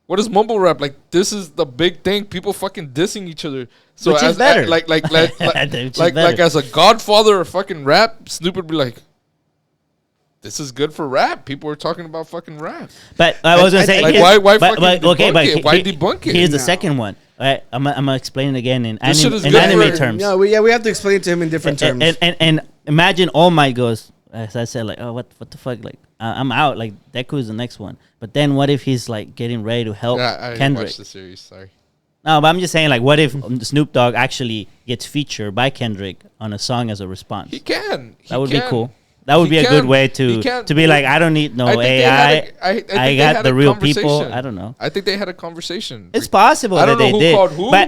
what is mumble rap? Like this is the big thing. People fucking dissing each other. So which is better. Like as a godfather of fucking rap, Snoop would be like, this is good for rap. People are talking about fucking rap. But I was gonna say, like, why debunk it? Here's the second one. All right, I'm gonna explain it again in anime terms. No, we have to explain it to him in different terms. And imagine All Might goes, as I said, like, oh, what the fuck, like, I'm out. Like Deku's the next one. But then what if he's like getting ready to help I Kendrick? watched the series. Sorry. No, but I'm just saying, like, what if Snoop Dogg actually gets featured by Kendrick on a song as a response? He can. That would be cool. That would be a good way to be like, I don't need no AI. I got the real people. I don't know. I think they had a conversation. It's possible that they did.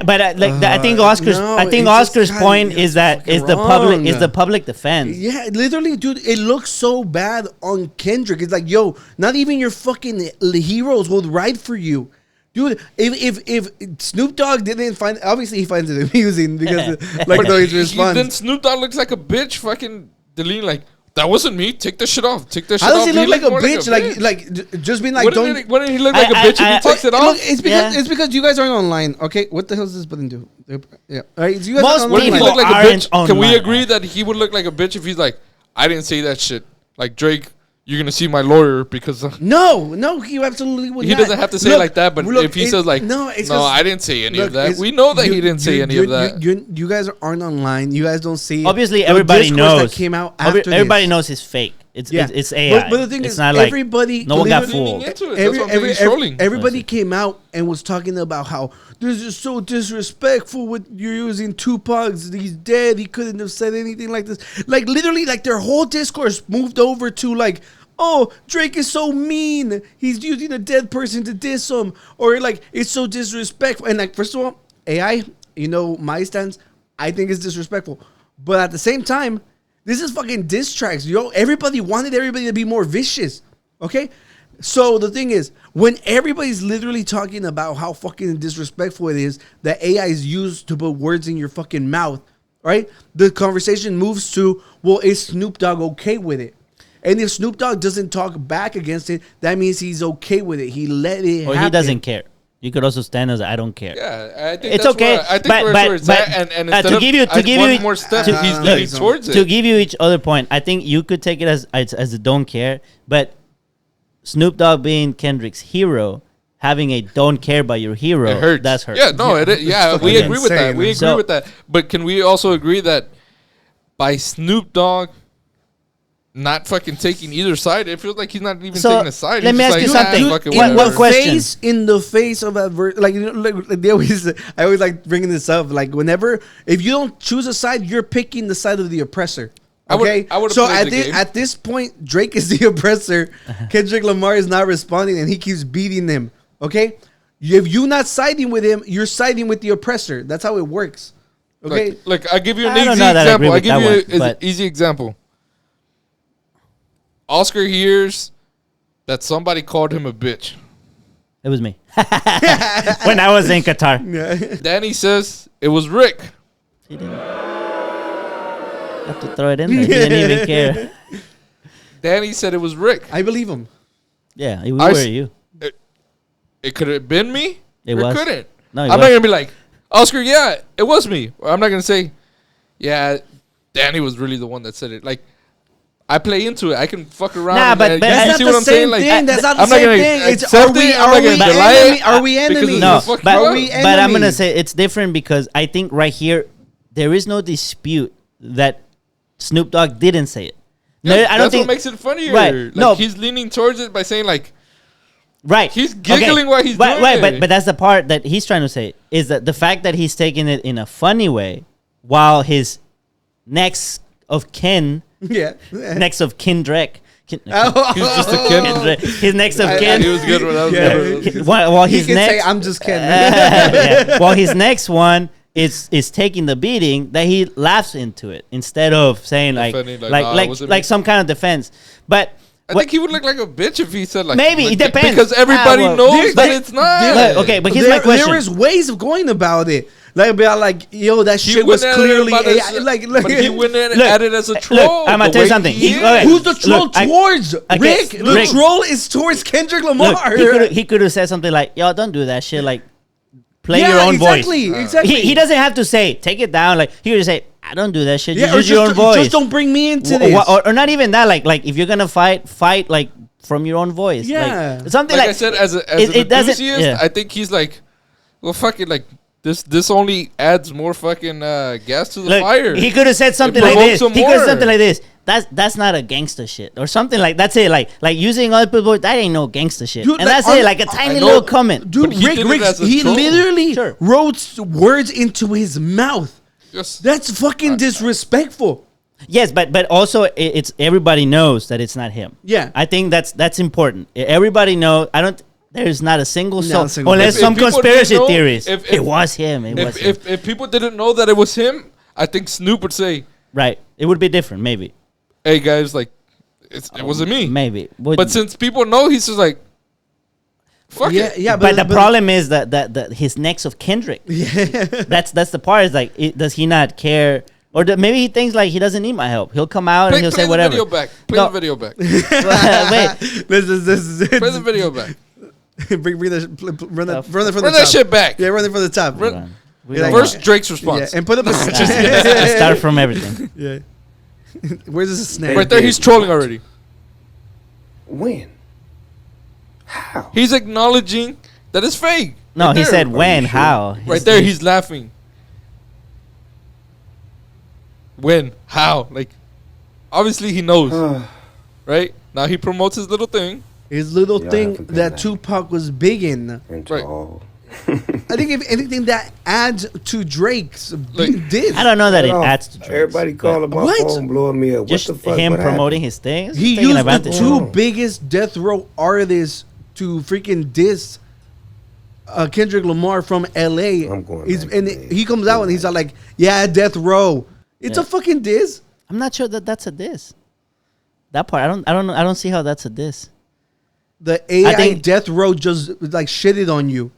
But I think Oscar's point is that is the public defense. Yeah, literally, dude, it looks so bad on Kendrick. It's like, yo, not even your fucking heroes will ride for you. Dude, if Snoop Dogg didn't find, obviously he finds it amusing because like no, his response. Then Snoop Dogg looks like a bitch, fucking deleting like, that wasn't me. Take that shit off. Take that shit off. How does he look like a bitch? Like just being like, wouldn't he look like a bitch if he takes it off? It's because you guys aren't online. Okay, what the hell does this button do? Yeah, all right. You guys Most aren't people look like a bitch. online. Can we agree that he would look like a bitch if he's like, I didn't say that shit. Like Drake, you're gonna see my lawyer because no, he absolutely would. He doesn't have to say it like that. But if he says like, no, I didn't say any of that. We know that he didn't say any of that. You guys aren't online. You guys don't see. Obviously, everybody knows. That came out after everybody knows it's fake. It's AI. But the thing it's is, not like everybody, no one got fooled. Everybody came out and was talking about how this is so disrespectful. What you're using Tupac's. He's dead. He couldn't have said anything like this. Like literally, like their whole discourse moved over to like, oh, Drake is so mean. He's using a dead person to diss him, or like it's so disrespectful. And like, first of all, AI, my stance, I think is disrespectful. But at the same time, this is fucking diss tracks, yo. Everybody wanted everybody to be more vicious, okay? So the thing is, when everybody's literally talking about how fucking disrespectful it is that AI is used to put words in your fucking mouth, right? The conversation moves to, well, is Snoop Dogg okay with it? And if Snoop Dogg doesn't talk back against it, that means he's okay with it. He let it happen. Or he doesn't care. You could also stand as I don't care. Yeah, I think it's that's okay. I think where it's at, and to give you more step, he's leading towards it. To give you each other point, I think you could take it as a don't care, but Snoop Dogg being Kendrick's hero, having a don't care by your hero, it hurts. That's hurt. Yeah, no, we agree with that. We agree with that. But can we also agree that by Snoop Dogg not fucking taking either side, it feels like he's not even taking a side. Let me ask you something. One question. In the face of adverse, like they always, I always like bringing this up. Like whenever, if you don't choose a side, you're picking the side of the oppressor. Okay, so at this point, Drake is the oppressor. Kendrick Lamar is not responding, and he keeps beating them. Okay, if you're not siding with him, you're siding with the oppressor. That's how it works. Okay, like I give you an easy example. I give you an easy example. Oscar hears that somebody called him a bitch. It was me. When I was in Qatar. Danny says it was Rick. He didn't have to throw it in there. He didn't even care. Danny said it was Rick. I believe him. Yeah, we were you. It could have been me. It was. Couldn't. No, I'm not going to be like, Oscar, yeah, it was me. Or I'm not going to say, yeah, Danny was really the one that said it. Like, I play into it. I can fuck around. Nah, but that's not the same thing. That's not the same thing. Are we enemies? No, but I'm gonna say it's different because I think right here there is no dispute that Snoop Dogg didn't say it. Yeah, I don't think what makes it funnier. Right? Like, no, he's leaning towards it by saying like, Right. He's giggling while he's doing right, it. But that's the part that he's trying to say is that the fact that he's taking it in a funny way while his next of kin, next of Kendrick. He's just a kid. His next of kin. He was good when I was good. While his can next, say, I'm just kidding. While his next one is taking the beating, that he laughs into it instead of saying like some kind of defense. But I think he would look like a bitch if he said like maybe it depends because everybody knows that it's not. Okay, but here's my question: there is ways of going about it. Like, be like, yo, that shit was clearly but he went in and added as a troll. Look, I'm gonna tell you something. Who's the troll towards? Rick. The troll is towards Kendrick Lamar. He could have said something like, "Yo, don't do that shit." Like, play your own voice. Exactly. He doesn't have to say, "Take it down." Like, he would say, "I don't do that shit." Just use your own voice. Just don't bring me into this. Or not even that. Like if you're gonna fight like from your own voice. Yeah. Like, something like like I said, as an enthusiast, I think he's like, well, fuck it, like. This only adds more fucking gas to the fire. He could have said something like this. He could have said something like this. That's not a gangster shit or something like that's it. Like using other people, that ain't no gangster shit. Dude, and that's it. Like a tiny little comment. Dude, Rick, he literally wrote words into his mouth. Yes. That's fucking disrespectful. Yes, but also it's everybody knows that it's not him. Yeah, I think that's important. Everybody knows. There's not a single soul, unless some conspiracy theories. It was him. If people didn't know that it was him, I think Snoop would say, right. It would be different, maybe. Hey guys, like, it wasn't me. Maybe, but since people know, he's just like, fuck it. Yeah, but the problem is that his next of Kendrick. Yeah, that's the part. Is like, does he not care? Or maybe he thinks like he doesn't need my help. He'll come out and he'll say whatever. Play the video back. Wait, this is it. Play the video back. run it from the top. Run that shit back. Yeah, run it from the top. First Drake's response. Yeah, and put up a start from everything. Yeah. Where's this snare? Right there, he's trolling already. When? How? He's acknowledging that it's fake. No, right he said when, how. Right there, he's laughing. When, how? Like, obviously he knows. Right? Now he promotes his little thing. His little thing that Tupac was big in. Right. I think if anything that adds to Drake's diss. I don't know that it adds to Drake's. Everybody calling my phone, blowing me up. Just what the fuck? him promoting his thing. He used the two biggest death row artists to freaking diss Kendrick Lamar from LA. I'm going. He comes out and he's like, "Yeah, death row." It's a fucking diss. I'm not sure that that's a diss. That part, I don't see how that's a diss. The AI death row just like shitted on you.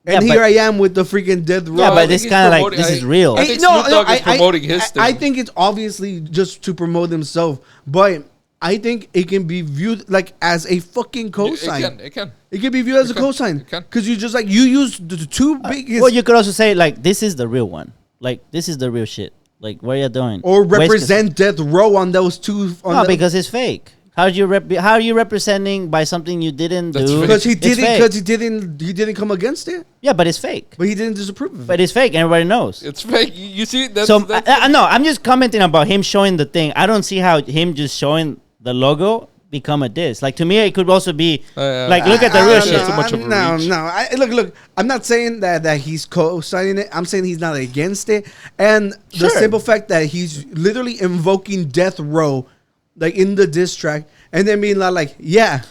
And here I am with the freaking death row. Yeah, but this kind of like, this is real. I think Snoop Dogg is promoting his thing. I think it's obviously just to promote himself. But I think it can be viewed like as a fucking cosign. It can. It can be viewed as a cosign. Because you just like, you use the two biggest. Well, you could also say like, this is the real one. Like, this is the real shit. Like, what are you doing? Or represent death row on those two. No, because it's fake. How are you representing by something you didn't do? Because he didn't come against it. Yeah, but it's fake. But he didn't disapprove of it. But it's fake. Everybody knows. It's fake. You see? No, I'm just commenting about him showing the thing. I don't see how him just showing the logo become a diss. Like, to me, it could also be like, look at the real shit. Too much of a reach. Look. I'm not saying that he's co-signing it. I'm saying he's not against it. And the simple fact that he's literally invoking death row, like in the diss track, and then being like, yeah.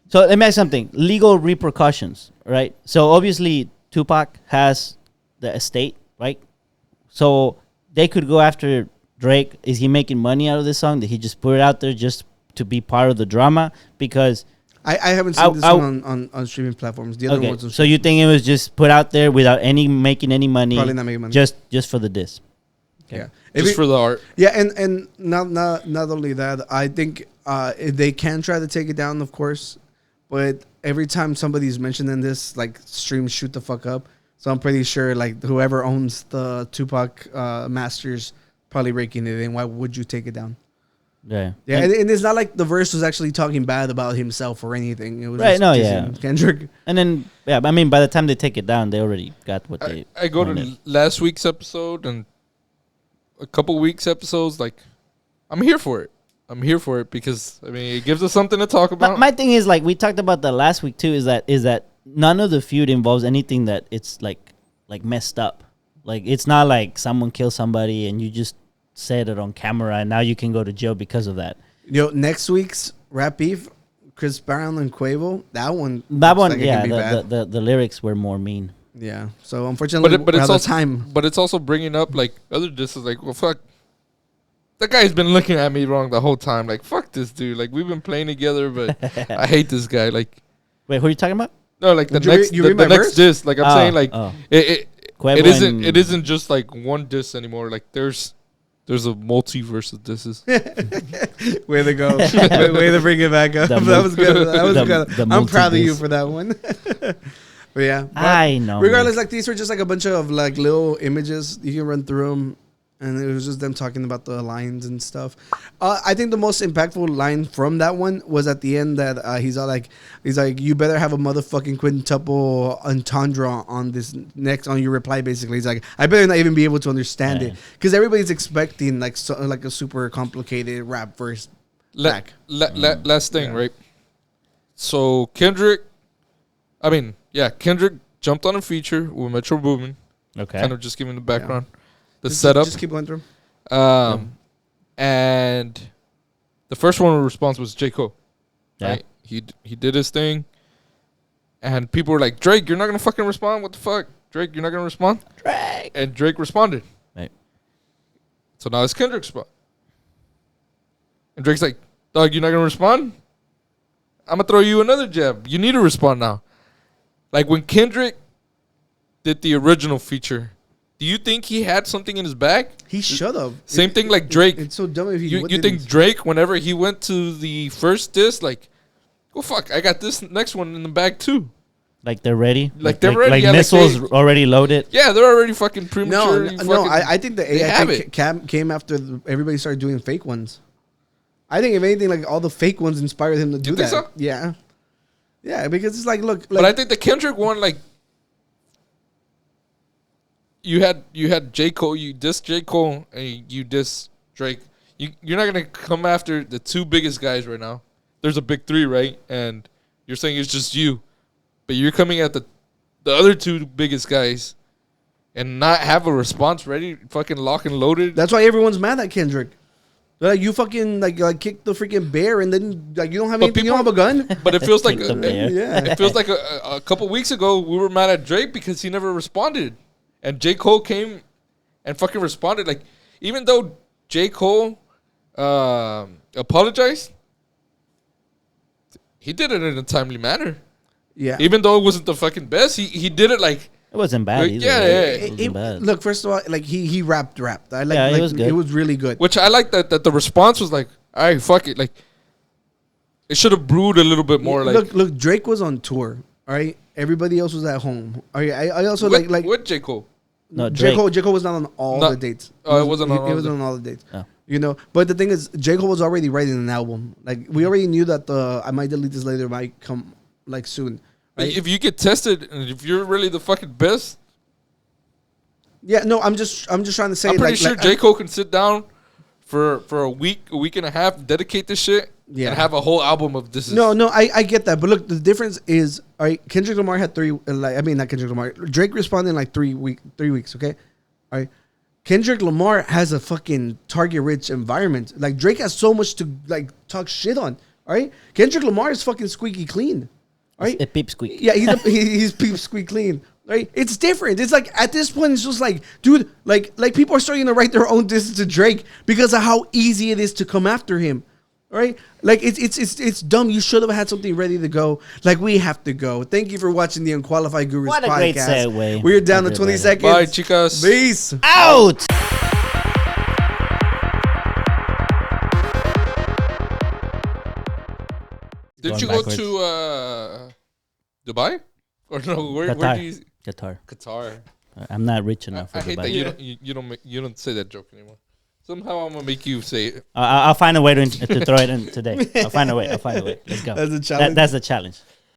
So let me ask something. Legal repercussions, right? So obviously Tupac has the estate, right? So they could go after Drake. Is he making money out of this song? Did he just put it out there just to be part of the drama? Because I haven't seen this one on streaming platforms. The other ones. So you think it was just put out there without making any money? Probably not making money. Just for the diss. Okay. Yeah. Just for the art. Yeah, and not only that, I think they can try to take it down, of course, but every time somebody's mentioning this, like, streams shoot the fuck up. So I'm pretty sure like whoever owns the Tupac masters probably raking it in. Why would you take it down? Yeah, and it's not like the verse was actually talking bad about himself or anything. It was just Kendrick. And then I mean, by the time they take it down, they already got what they. I go to last week's episode and a couple weeks episodes. Like, I'm here for it. I'm here for it because I mean it gives us something to talk about. But my thing is, like we talked about that last week too, is that none of the feud involves anything that it's like messed up. Like it's not like someone killed somebody and you just said it on camera and now you can go to jail because of that. Next week's rap beef, Chris Brown and Quavo. That one, the lyrics were more mean. Yeah. So unfortunately, but it's also time. But it's also bringing up like other disses. Like, well, fuck. That guy's been looking at me wrong the whole time. Like, fuck this dude. Like, we've been playing together, but I hate this guy. Like, wait, who are you talking about? No, like the next diss. Like, I'm saying, like it isn't just like one diss anymore. Like, there's a multiverse of disses. Way to go! way to bring it back up. That was good. That was good. I'm proud of you for that one. But yeah, I know. Regardless, like these were just like a bunch of like little images you can run through them. And it was just them talking about the lines and stuff. I think the most impactful line from that one was at the end that he's like, you better have a motherfucking quintuple entendre on this next on your reply. Basically, he's like, I better not even be able to understand it because everybody's expecting like a super complicated rap verse. Last thing, right? So Kendrick jumped on a feature with Metro Boomin. Okay, kind of just giving the background. Yeah. The setup. Just keep going through. And the first one response was J. Cole. Yeah. Right? He did his thing. And people were like, Drake, you're not going to fucking respond? What the fuck? Drake, you're not going to respond? Drake. And Drake responded. Right. So now it's Kendrick's spot. And Drake's like, dog, you're not going to respond? I'm going to throw you another jab. You need to respond now. Like when Kendrick did the original feature, do you think he had something in his bag? He should have. Same thing like Drake. It's so dumb if he You think Drake, whenever he went to the first diss, like, oh, fuck, I got this next one in the bag too. Like they're ready? Like they're ready. Like yeah, missiles like already loaded? Yeah, they're already fucking premature. No, I think the AI came after everybody started doing fake ones. I think if anything, like all the fake ones inspired him to do that. Think so? Yeah. Yeah, because it's like, look. But I think the Kendrick one, like, You had J. Cole, you diss J. Cole, and you diss Drake. You're not going to come after the two biggest guys right now. There's a big three, right? And you're saying it's just you. But you're coming at the other two biggest guys and not have a response ready, fucking lock and loaded. That's why everyone's mad at Kendrick. They're like, you fucking like kick the freaking bear and then like you don't have anything, you don't have a gun. But it feels like it feels like a couple weeks ago we were mad at Drake because he never responded. And J. Cole came and fucking responded. Like, even though J. Cole apologized, he did it in a timely manner. Yeah. Even though it wasn't the fucking best, he did it like... It wasn't bad either. Yeah. It wasn't bad. Look, first of all, like he rapped. I like, it was good. It was really good. Which I like that the response was like, all right, fuck it. Like, it should have brewed a little bit more. Look, Drake was on tour. All right, everybody else was at home. All right, I also like with J. Cole. No, J. Cole was not on all the dates. Oh, it wasn't on all It was on all the dates. Oh. You know, but the thing is, J. Cole was already writing an album. Like, we already knew that I might delete this later might come, like, soon. Right? If you get tested, and if you're really the fucking best... Yeah, no, I'm just trying to say... I'm pretty sure J. Cole can sit down for a week and a half, dedicate this shit, and have a whole album of this. No, I get that. But look, the difference is, all right, Kendrick Lamar had not Kendrick Lamar. Drake responded in like 3 weeks, okay? All right. Kendrick Lamar has a fucking target-rich environment. Like, Drake has so much to, like, talk shit on, all right? Kendrick Lamar is fucking squeaky clean, all right? A peep squeak. Yeah, he's peep squeak clean. Right, it's different. It's like at this point, it's just like, dude, like people are starting to write their own disses to Drake because of how easy it is to come after him. Right, like it's dumb. You should have had something ready to go. Like, we have to go. Thank you for watching the Unqualified Gurus podcast. What a great segue. We're down to 20 seconds. Bye, chicas. Peace out. Did you go to Dubai? Or no, where do you... Qatar. I'm not rich enough for I hate Dubai. that you don't say that joke anymore. Somehow I'm gonna make you say it. I'll find a way to throw it in today. I'll find a way. Let's go. That's a challenge. That's the challenge.